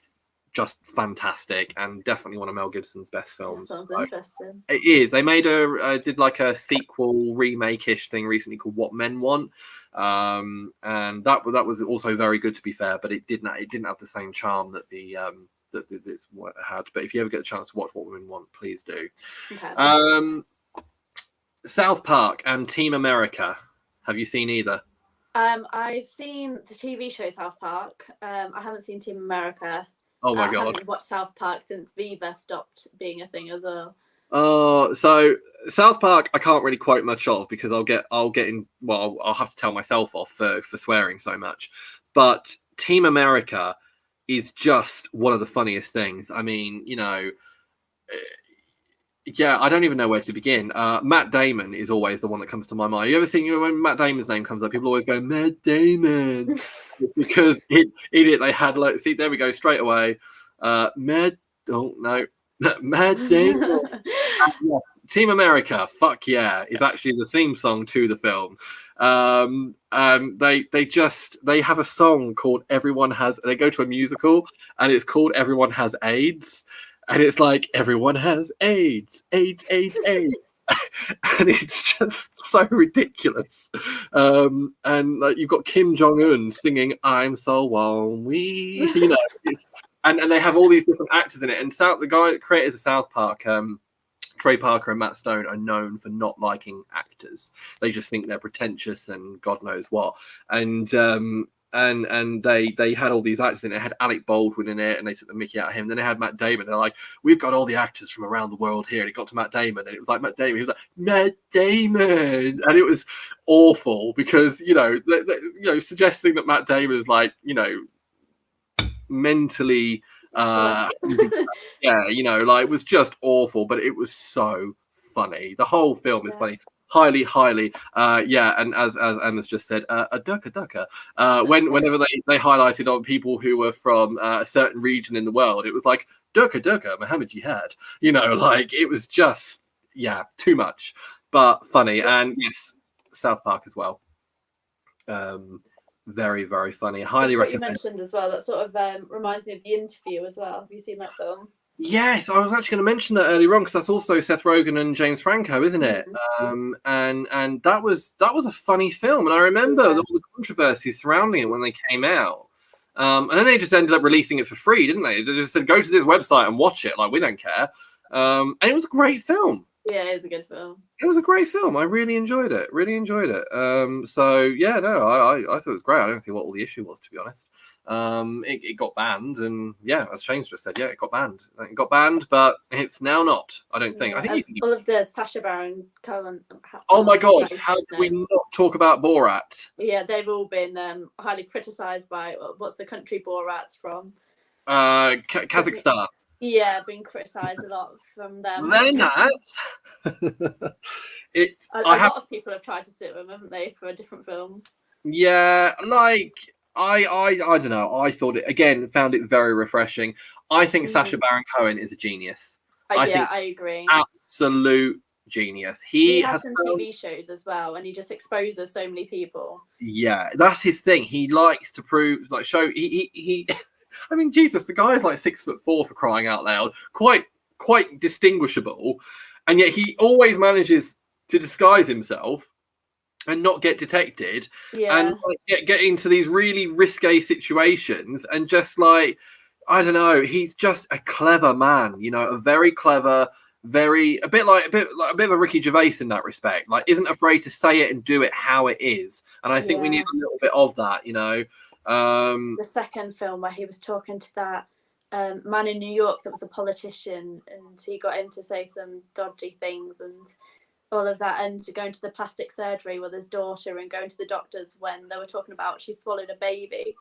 just fantastic, and definitely one of Mel Gibson's best films. That sounds interesting. It is. They made did like a sequel remake-ish thing recently called What Men Want, and that was also very good, to be fair, but it didn't have the same charm that that this had. But if you ever get a chance to watch What Women Want, please do. Okay. South Park and Team America. Have you seen either? I've seen the TV show South Park. I haven't seen Team America. Oh my God. I haven't watched South Park since Viva stopped being a thing as well. So South Park I can't really quote much of because I'll get in. Well, I'll have to tell myself off for swearing so much. But Team America is just one of the funniest things. I mean, you know, yeah, I don't even know where to begin. Matt Damon is always the one that comes to my mind. You ever seen when Matt Damon's name comes up, people always go, Matt Damon. Because in it they had, like, see, there we go, straight away. Matt Damon. Yeah. Team America, fuck yeah, is actually the theme song to the film. They have a song called Everyone Has, they go to a musical and it's called Everyone Has AIDS. And it's like, everyone has AIDS, AIDS, AIDS, AIDS. And it's just so ridiculous. And like, you've got Kim Jong-un singing I'm so lonely, you know, and they have all these different actors in it. And the creators of South Park, Trey Parker and Matt Stone, are known for not liking actors. They just think they're pretentious and God knows what. And they had all these actors in it. It had Alec Baldwin in it, and they took the mickey out of him. Then they had Matt Damon. They're like, we've got all the actors from around the world here. And it got to Matt Damon, and it was like Matt Damon. He was like, Matt Damon, and it was awful because suggesting that Matt Damon is like, you know, mentally, yeah, you know, like, it was just awful, but it was so funny. The whole film is funny. Highly, yeah. And as Anna's just said, a ducker. Whenever they highlighted on people who were from a certain region in the world, it was like ducker, Muhammad Jihad. You know, like, it was just, yeah, too much, but funny. And yes, South Park as well. Very, very funny. Highly recommend. You mentioned as well, that sort of reminds me of The Interview as well. Have you seen that film? Yes, I was actually going to mention that earlier on because that's also Seth Rogen and James Franco, isn't it? And that was a funny film, and I remember all the controversy surrounding it when they came out. And then they just ended up releasing it for free, didn't they? They just said, go to this website and watch it. Like, we don't care. And it was a great film. Yeah, it is a good film. It was a great film. I really enjoyed it. So yeah, no, I thought it was great. I don't see what all the issue was, to be honest. It got banned, and yeah, as Shane's just said, yeah, it got banned, but it's now not. I don't think. I think all of the Sacha Baron Cohen. Oh my God! How can we not talk about Borat? Yeah, they've all been highly criticised by what's the country Borat's from? Kazakhstan. Yeah, been criticised a lot from them. Very nice. A lot of people have tried to sue him, haven't they, for different films? Yeah, like I don't know. I found it very refreshing. I think Sacha Baron Cohen is a genius. I agree. Absolute genius. He has some TV shows as well, and he just exposes so many people. Yeah, that's his thing. He likes to prove, like, show. He I mean, Jesus, the guy is like 6'4" for crying out loud, quite distinguishable, and yet he always manages to disguise himself and not get detected, and like, get into these really risque situations, and just like, I don't know, he's just a clever man, you know, a very clever, a bit of a Ricky Gervais in that respect. Like, isn't afraid to say it and do it how it is, and I think we need a little bit of that, you know. The second film where he was talking to that man in New York that was a politician, and he got him to say some dodgy things and all of that, and going to the plastic surgery with his daughter and going to the doctors when they were talking about she swallowed a baby.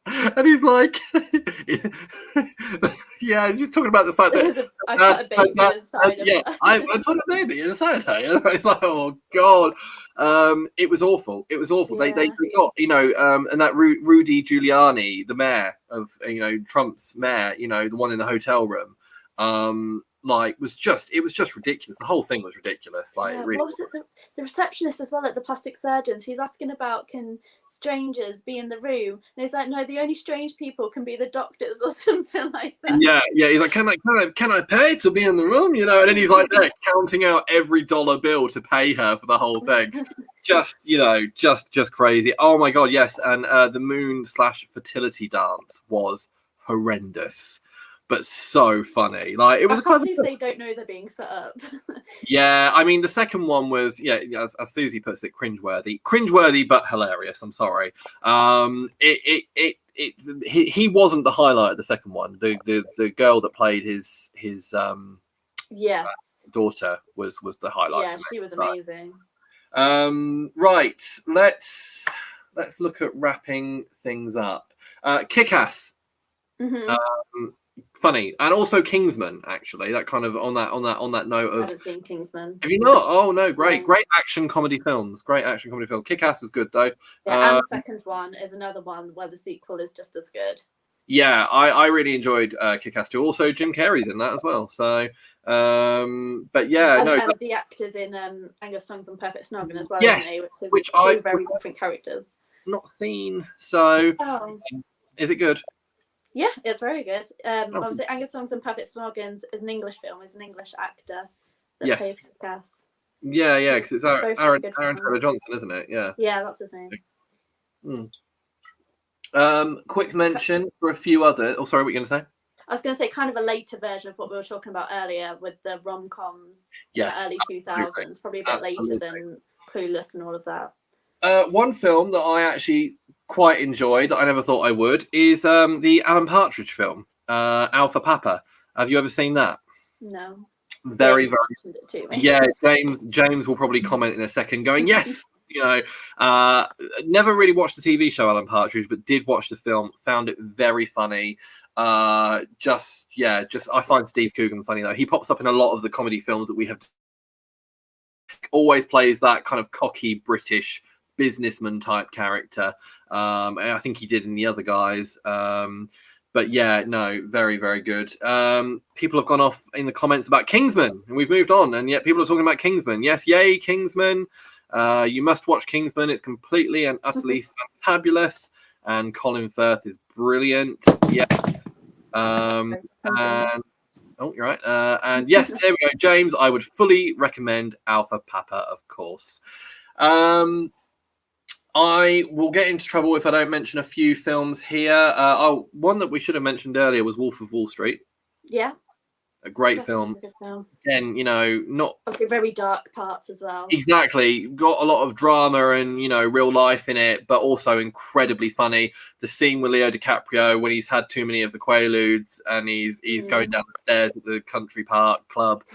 And he's like, Yeah, just talking about the fact that I put a baby inside of her. I put a baby inside her. It's like, oh god, it was awful. It was awful. Yeah. They got, you know, and that Rudy Giuliani, the mayor of, you know, Trump's mayor, you know, the one in the hotel room, like it was just ridiculous. The whole thing was ridiculous. Like, really. What was it? The receptionist as well at the plastic surgeons. He's asking about, can strangers be in the room? And he's like, no, the only strange people can be the doctors or something like that. Yeah. He's like, can I pay to be in the room? You know, and then he's like there counting out every dollar bill to pay her for the whole thing. Just, you know, just crazy. Oh my god, yes. And the moon/fertility dance was horrendous, but so funny. Like, it was I can't believe they don't know they're being set up. Yeah, I mean, the second one was, yeah, as Susie puts it, cringeworthy, but hilarious. I'm sorry. He wasn't the highlight of the second one. The girl that played his yes, daughter was the highlight. Yeah, she was amazing. Right, let's look at wrapping things up. Kick-Ass. Mm-hmm. Funny, and also Kingsman, actually. That kind of on that note of. I haven't seen Kingsman. Have you not? Oh no, great action comedy films. Kick-Ass is good though. Yeah, and the second one is another one where the sequel is just as good. Yeah, I really enjoyed Kick-Ass too. Also, Jim Carrey's in that as well. So, but yeah, and the actors in Angus Tongs and Perfect Snogging as well, yes, isn't they? Which two very different characters. Not seen. So, is it good? Yeah, it's very good. Obviously, Angus Tongs and Perfect Snoggins is an English film. He's an English actor that plays Kick-Ass. Yeah, because it's Aaron Taylor Johnson, isn't it? Yeah. Yeah, that's his name. Quick mention for a few other. Oh, sorry, what were you going to say? I was going to say kind of a later version of what we were talking about earlier with the rom-coms in the early 2000s, probably a bit later than Clueless and all of that. One film that I actually quite enjoyed that I never thought I would is the Alan Partridge film, Alpha Papa. Have you ever seen that? No. Very. It to me. Yeah, James will probably comment in a second, going yes. You know, never really watched the TV show Alan Partridge, but did watch the film. Found it very funny. I find Steve Coogan funny though. He pops up in a lot of the comedy films that we have. Always plays that kind of cocky British businessman type character. I think he did in The Other Guys. But yeah, no, very, very good. People have gone off in the comments about Kingsman, and we've moved on, and yet people are talking about Kingsman. Yes, yay, Kingsman. You must watch Kingsman. It's completely and utterly fantabulous, and Colin Firth is brilliant. Yeah. And oh, you're right. And yes, there we go, James. I would fully recommend Alpha Papa, of course. I will get into trouble if I don't mention a few films here. One that we should have mentioned earlier was Wolf of Wall Street. Yeah. A great film. Again, you know, not obviously very dark parts as well. Exactly. Got a lot of drama and, you know, real life in it, but also incredibly funny. The scene with Leo DiCaprio when he's had too many of the Quaaludes and he's going down the stairs at the country park club.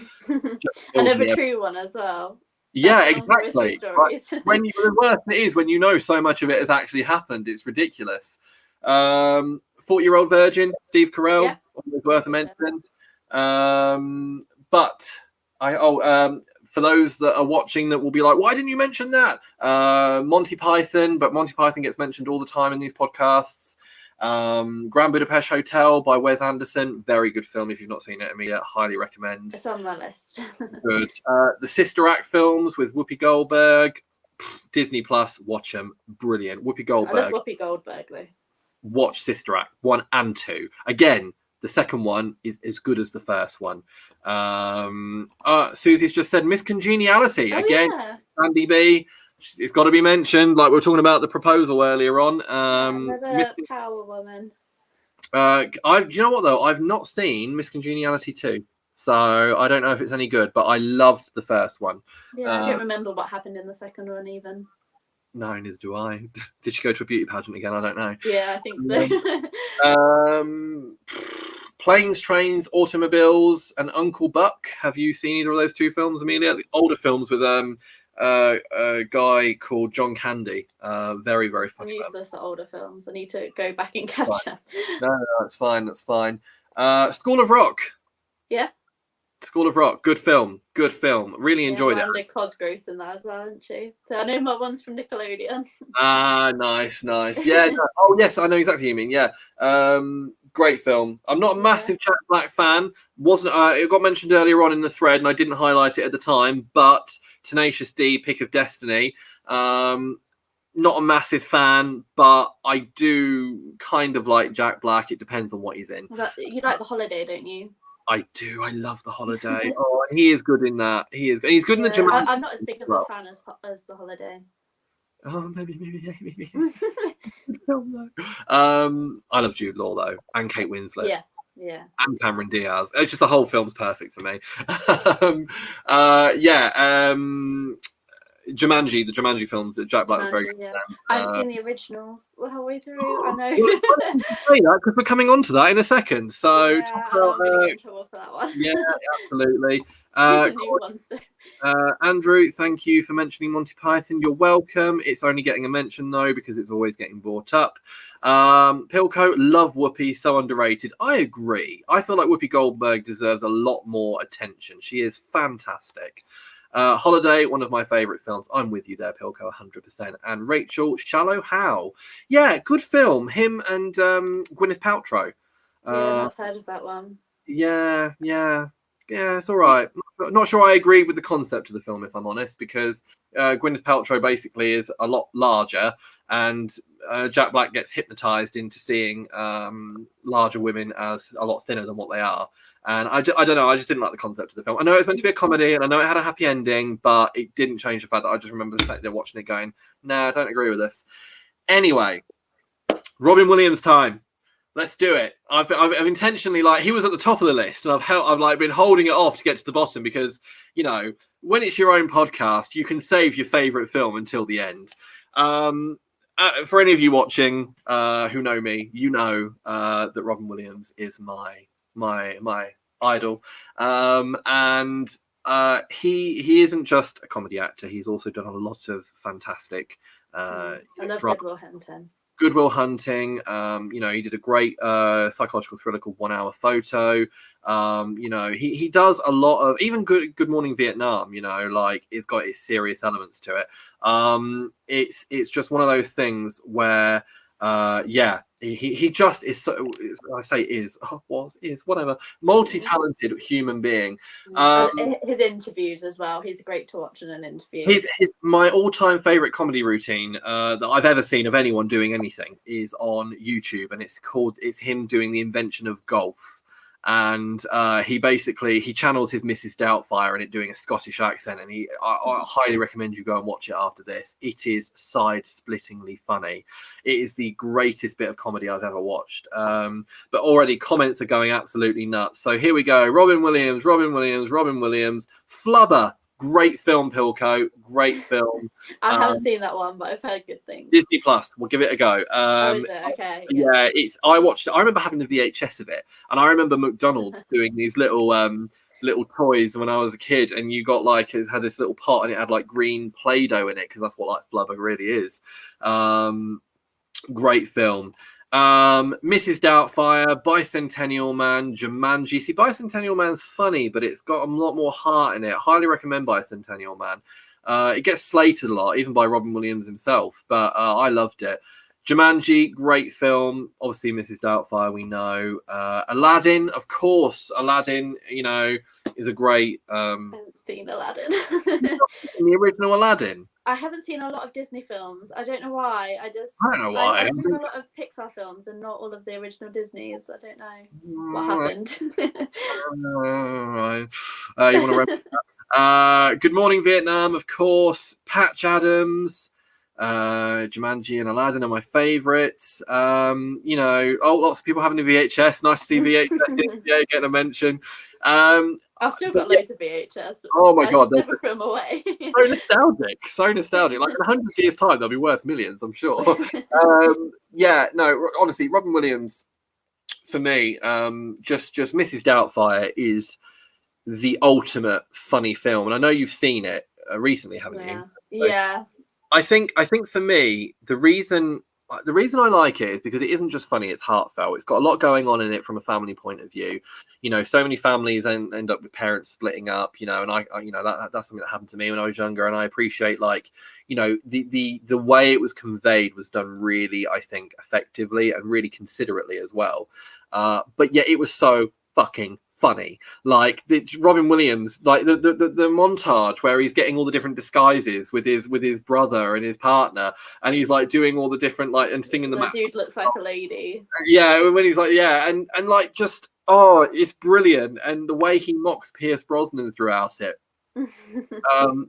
Another true one as well. Yeah, exactly. When the worst it is when you know so much of it has actually happened, it's ridiculous. 40-Year-Old Virgin, Steve Carell, always worth a mention. But for those that are watching that will be like, why didn't you mention that? Monty Python, but Monty Python gets mentioned all the time in these podcasts. Grand Budapest Hotel by Wes Anderson, very good film. If you've not seen it, Emilia, highly recommend. It's on my list. Good. The Sister Act films with Whoopi Goldberg, Disney Plus, watch them, brilliant. Whoopi Goldberg. I love Whoopi Goldberg though. Watch Sister Act 1 and 2. Again, the second one is as good as the first one. Susie's just said Miss Congeniality. Again, Andy B. It's got to be mentioned. Like we were talking about the proposal earlier on. Another power woman. Do you know what though? I've not seen Miss Congeniality 2, so I don't know if it's any good. But I loved the first one. Yeah, I don't remember what happened in the second one even. No, neither do I. Did she go to a beauty pageant again? I don't know. Yeah, I think so. Planes, Trains, Automobiles, and Uncle Buck. Have you seen either of those two films, Emilia? The older films with a guy called John Candy. Very, very funny. I'm useless at older films. I need to go back and catch up. No, it's fine. That's fine. School of Rock. Yeah. School of Rock, good film. Really enjoyed it. Miranda Cosgrove's in that as well, isn't she? So I know my one's from Nickelodeon. Nice. Yeah. No. Oh, yes, I know exactly what you mean. Yeah. Great film. I'm not a massive Jack Black fan. Wasn't it got mentioned earlier on in the thread, and I didn't highlight it at the time. But Tenacious D, Pick of Destiny. Not a massive fan, but I do kind of like Jack Black. It depends on what he's in. But you like The Holiday, don't you? I do. I love The Holiday. Oh, and he is good in that. He's good in the Jumanji. I'm not as big of a fan as The Holiday. Oh, maybe. I love Jude Law though, and Kate Winslet. Yeah. And Cameron Diaz. It's just the whole film's perfect for me. Jumanji, the Jumanji films that Jack Black was very good. Yeah. I haven't seen the originals the whole way through. I know. Because we're coming on to that in a second. So I'm gonna get in trouble for that one. Yeah, absolutely. New ones, Andrew, thank you for mentioning Monty Python. You're welcome. It's only getting a mention though because it's always getting brought up. Pilco, love Whoopi, so underrated. I agree. I feel like Whoopi Goldberg deserves a lot more attention. She is fantastic. Holiday, one of my favorite films. I'm with you there, Pilco, 100%. And Rachel, Shallow Hal. Yeah, good film. Him and Gwyneth Paltrow. I've heard of that one. Yeah, it's all right. Not sure I agree with the concept of the film, if I'm honest, because Gwyneth Paltrow basically is a lot larger, and Jack Black gets hypnotized into seeing larger women as a lot thinner than what they are. And I don't know, I just didn't like the concept of the film. I know it's meant to be a comedy, and I know it had a happy ending, but it didn't change the fact that I just remember the fact they're watching it going, nah, I don't agree with this. Anyway, Robin Williams time. Let's do it. I've intentionally, like, he was at the top of the list, and I've like been holding it off to get to the bottom because, you know, when it's your own podcast, you can save your favorite film until the end. For any of you watching who know me, you know that Robin Williams is my idol, and he isn't just a comedy actor. He's also done a lot of fantastic. I love Good Will Hunting. Good Will Hunting. You know, he did a great psychological thriller called 1 Hour Photo. You know, he does a lot of, even Good Morning Vietnam, you know, like, it's got its serious elements to it. It's just one of those things where he just is so, I say is whatever, multi-talented human being. His interviews as well, he's great to watch in an interview. His my all-time favorite comedy routine that I've ever seen of anyone doing anything is on YouTube, and it's him doing the invention of golf. And he channels his Mrs. Doubtfire in it, doing a Scottish accent, and I highly recommend you go and watch it after this. It is side-splittingly funny. It is the greatest bit of comedy I've ever watched. But already comments are going absolutely nuts. So here we go. Robin Williams, Flubber. Great film, Pilco. Great film. I haven't seen that one, but I've heard good things. Disney Plus. We'll give it a go. Is it? Okay. Yeah, I watched it. I remember having the VHS of it, and I remember McDonald's doing these little toys when I was a kid, and you got like, it had this little pot, and it had like green Play-Doh in it, because that's what like Flubber really is. Great film. Mrs. Doubtfire, Bicentennial Man, Jumanji. See, Bicentennial Man's funny, but it's got a lot more heart in it. Highly recommend Bicentennial Man. It gets slated a lot, even by Robin Williams himself, but I loved it. Jumanji, great film. Obviously, Mrs. Doubtfire, we know. Aladdin, of course. Aladdin, you know, is a great. I haven't seen Aladdin. The original Aladdin. I haven't seen a lot of Disney films. I don't know why. I don't know why. I've seen a lot of Pixar films and not all of the original Disneys. I don't know what happened. You want to remember? Good Morning Vietnam, of course. Patch Adams. Jumanji and Aladdin are my favourites. You know, lots of people having a VHS. Nice to see VHS getting a mention. I've still got loads of VHS. Oh my god, never throw them away. So nostalgic. Like in 100 years' time, they'll be worth millions, I'm sure. Honestly, Robin Williams, for me, just Mrs. Doubtfire is the ultimate funny film, and I know you've seen it recently, haven't you? Yeah. I think for me, the reason the reason I like it is because it isn't just funny, it's heartfelt. It's got a lot going on in it from a family point of view. So many families end up with parents splitting up, and that's something that happened to me when I was younger, and I appreciate the way it was conveyed was done really, I think, effectively and really considerately as well. But yet it was so fucking funny. Like Robin Williams, like the montage where he's getting all the different disguises with his brother and his partner, and he's like doing all the different and singing the dude looks like a lady. Yeah, when he's like, and like just it's brilliant, and the way he mocks Pierce Brosnan throughout it.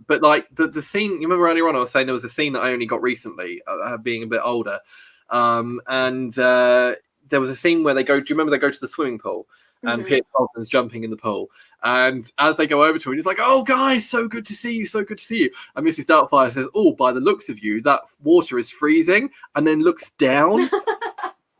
But like the scene, you remember earlier on I was saying there was a scene that I only got recently, being a bit older, and there was a scene where do you remember they go to the swimming pool? And Pierce Brosnan's jumping in the pool. And as they go over to him, he's like, "Oh, guys, so good to see you, so good to see you." And Mrs. Doubtfire says, "Oh, by the looks of you, that water is freezing," and then looks down. And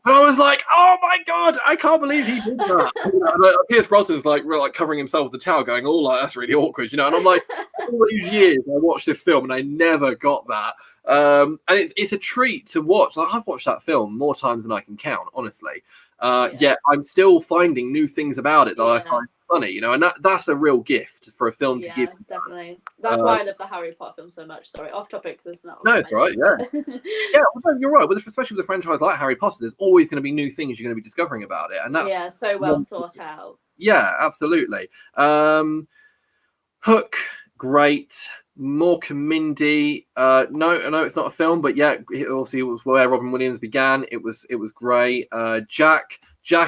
I was like, "Oh my God, I can't believe he did that." Pierce Brosnan's like covering himself with the towel, going, "Oh, that's really awkward," And I'm like, all these years I watched this film and I never got that. And it's a treat to watch. Like, I've watched that film more times than I can count, honestly. Yet I'm still finding new things about it that I find funny, and that's a real gift for a film to give. Definitely. That's why I love the Harry Potter film so much. Sorry, off topic. It's not. No, it's right. Yeah, well, no, you're right. Especially with a franchise like Harry Potter, there's always going to be new things you're going to be discovering about it, and that's so well thought out. Yeah, absolutely. Hook, great. Morecambe Mindy, no, it's not a film, but yeah, obviously it was where Robin Williams began. It was great. Jack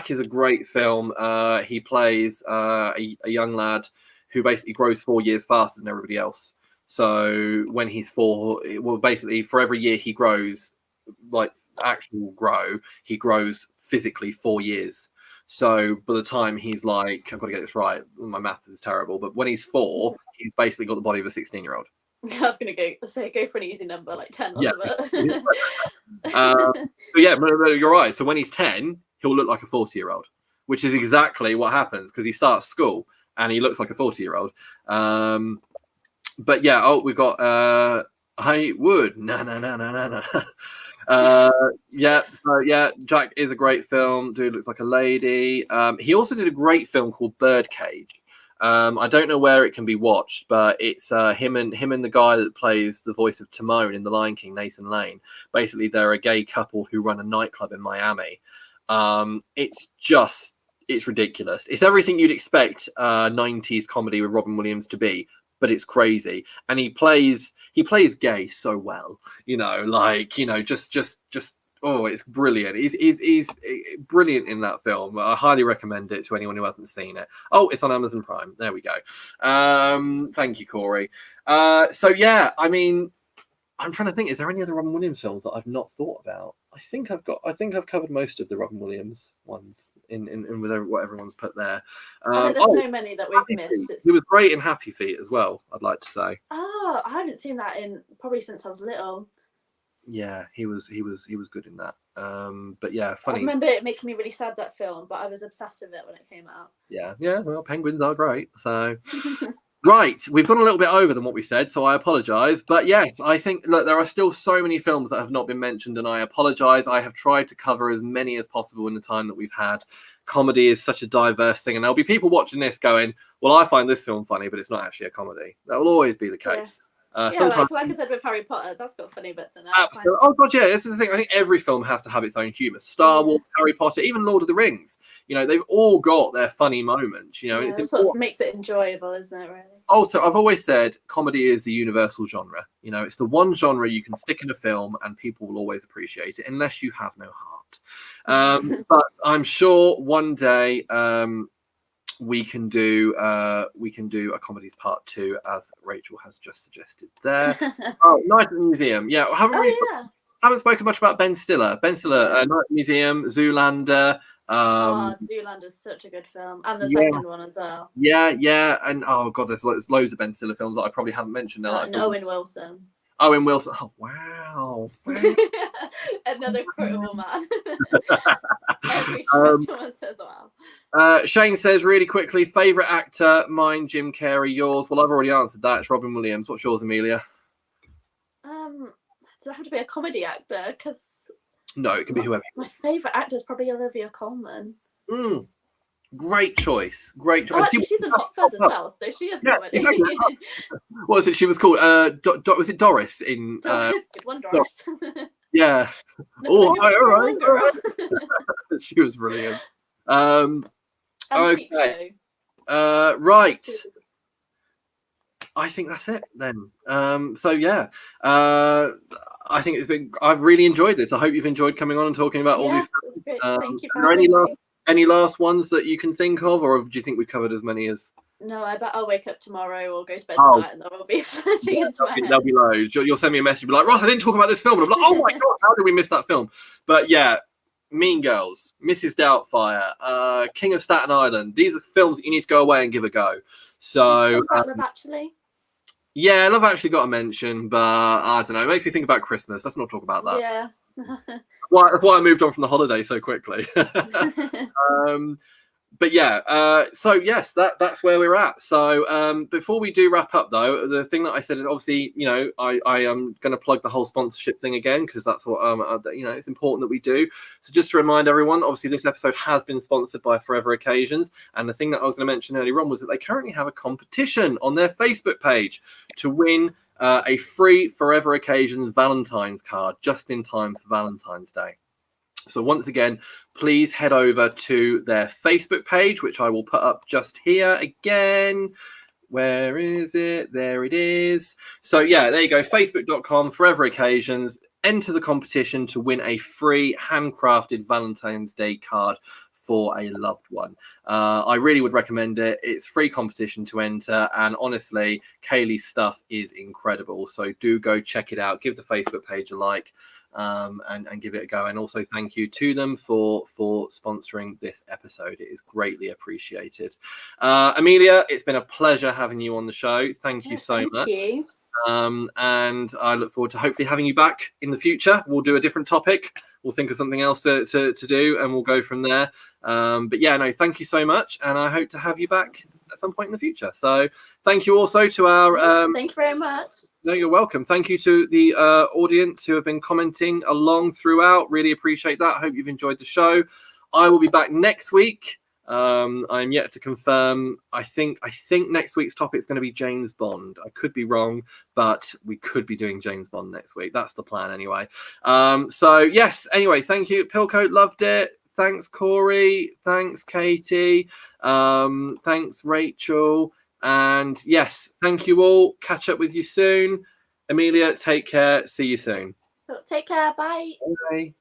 is a great film. He plays a young lad who basically grows 4 years faster than everybody else. So when he's 4, well, basically for every year he grows, like he grows physically 4 years. So by the time he's like, I've got to get this right, my math is terrible, but when he's 4, he's basically got the body of a 16-year-old. I was going to go for an easy number, like 10 or something. But yeah, you're right. So when he's 10, he'll look like a 40-year-old, which is exactly what happens because he starts school and he looks like a 40-year-old. But yeah, we've got I would. No. Jack is a great film. Dude looks like a lady. He also did a great film called Birdcage. I don't know where it can be watched, but it's him and the guy that plays the voice of Timon in The Lion King, Nathan Lane. Basically, they're a gay couple who run a nightclub in Miami. It's ridiculous. It's everything you'd expect 90s comedy with Robin Williams to be, but it's crazy. And he plays gay so well, just oh, it's brilliant. He's brilliant in that film. I highly recommend it to anyone who hasn't seen it. Oh, it's on Amazon Prime. There we go. Thank you, Corey. So yeah, I mean, I'm trying to think, is there any other Robin Williams films that I've not thought about? I think I've covered most of the Robin Williams ones in with what everyone's put there. There's so many that we've missed. He was great in Happy Feet as well, I'd like to say. Oh, I haven't seen that in probably since I was little. Yeah, he was good in that. But yeah, funny. I remember it making me really sad, that film, but I was obsessed with it when it came out. Yeah. Well, penguins are great. So right, we've gone a little bit over than what we said, so I apologise. But yes, I think there are still so many films that have not been mentioned, and I apologise. I have tried to cover as many as possible in the time that we've had. Comedy is such a diverse thing, and there'll be people watching this going, "Well, I find this film funny, but it's not actually a comedy." That will always be the case. Yeah. Sometimes, like I said with Harry Potter, that's got funny bits in it. Absolutely. Oh god, yeah. This is the thing. I think every film has to have its own humour. Star Wars, Harry Potter, even Lord of the Rings. They've all got their funny moments. It sort of makes it enjoyable, isn't it? Really. Also, I've always said comedy is the universal genre. It's the one genre you can stick in a film and people will always appreciate it, unless you have no heart. But I'm sure one day we can do a comedies part 2, as Rachel has just suggested there. Oh, Night at the Museum. Yeah, haven't spoken much about Ben Stiller. Night at the Museum, Zoolander. Zoolander's such a good film, and the second one as well. Yeah, and oh god, there's loads of Ben Stiller films that I probably haven't mentioned now. And Owen Wilson. Owen Wilson. Oh wow. Another quotable man. Every time someone says wow. Shane says really quickly, favourite actor, mine Jim Carrey, yours. Well, I've already answered that. It's Robin Williams. What's yours, Emilia? Does it have to be a comedy actor? Because No, it can be whoever. My favourite actor is probably Olivia Colman. Great choice. Great choice. Oh, actually, she's in Hot Fuzz as well, so she is comedy. Exactly. What was it? She was called was it Doris in Doris, good one, Doris. Yeah. No, all right. girl. She was brilliant. Okay. Show. Right. I think that's it then. So yeah. I think I've really enjoyed this. I hope you've enjoyed coming on and talking about all these things. Thank you for having me. me. Any last ones that you can think of, or do you think we've covered as many as? No, I bet I'll wake up tomorrow or go to bed tonight and there will be flashing into my head. There'll be loads. You'll send me a message, be like, Ross, I didn't talk about this film. And I'm like, oh my God, how did we miss that film? But yeah, Mean Girls, Mrs. Doubtfire, King of Staten Island. These are films that you need to go away and give a go. So, Love Actually. Yeah, Love Actually got a mention, but I don't know. It makes me think about Christmas. Let's not talk about that. Yeah. That's why I moved on from the holiday so quickly. But yeah, so yes, that's where we're at. So before we do wrap up, though, the thing that I said is obviously, I am going to plug the whole sponsorship thing again, because that's what it's important that we do. So just to remind everyone, obviously this episode has been sponsored by Forever Occasions, and the thing that I was going to mention earlier on was that they currently have a competition on their Facebook page to win a free Forever Occasions Valentine's card just in time for Valentine's Day. So once again, please head over to their Facebook page, which I will put up just here again. Where is it? There it is. So yeah, there you go. Facebook.com, Forever Occasions. Enter the competition to win a free handcrafted Valentine's Day card for a loved one. I really would recommend it. It's free competition to enter, and honestly, Kaylee's stuff is incredible. So do go check it out. Give the Facebook page a like. And give it a go. And also thank you to them for sponsoring this episode. It is greatly appreciated. Emilia, it's been a pleasure having you on the show. Thank you so much. Thank you. And I look forward to hopefully having you back in the future. We'll do a different topic. We'll think of something else to do, and we'll go from there. But yeah, no, thank you so much, and I hope to have you back at some point in the future. So thank you also to our thank you very much. No, you're welcome. Thank you to the audience who have been commenting along throughout. Really appreciate that. Hope you've enjoyed the show. I will be back next week. I'm yet to confirm. I think next week's topic is going to be James Bond. I could be wrong, but we could be doing James Bond next week. That's the plan anyway. So yes, anyway, thank you. Pilcoat, loved it. Thanks, Corey. Thanks, Katie. Thanks, Rachel. And yes, thank you all. Catch up with you soon. Emilia, take care. See you soon. Take care. Bye. Bye.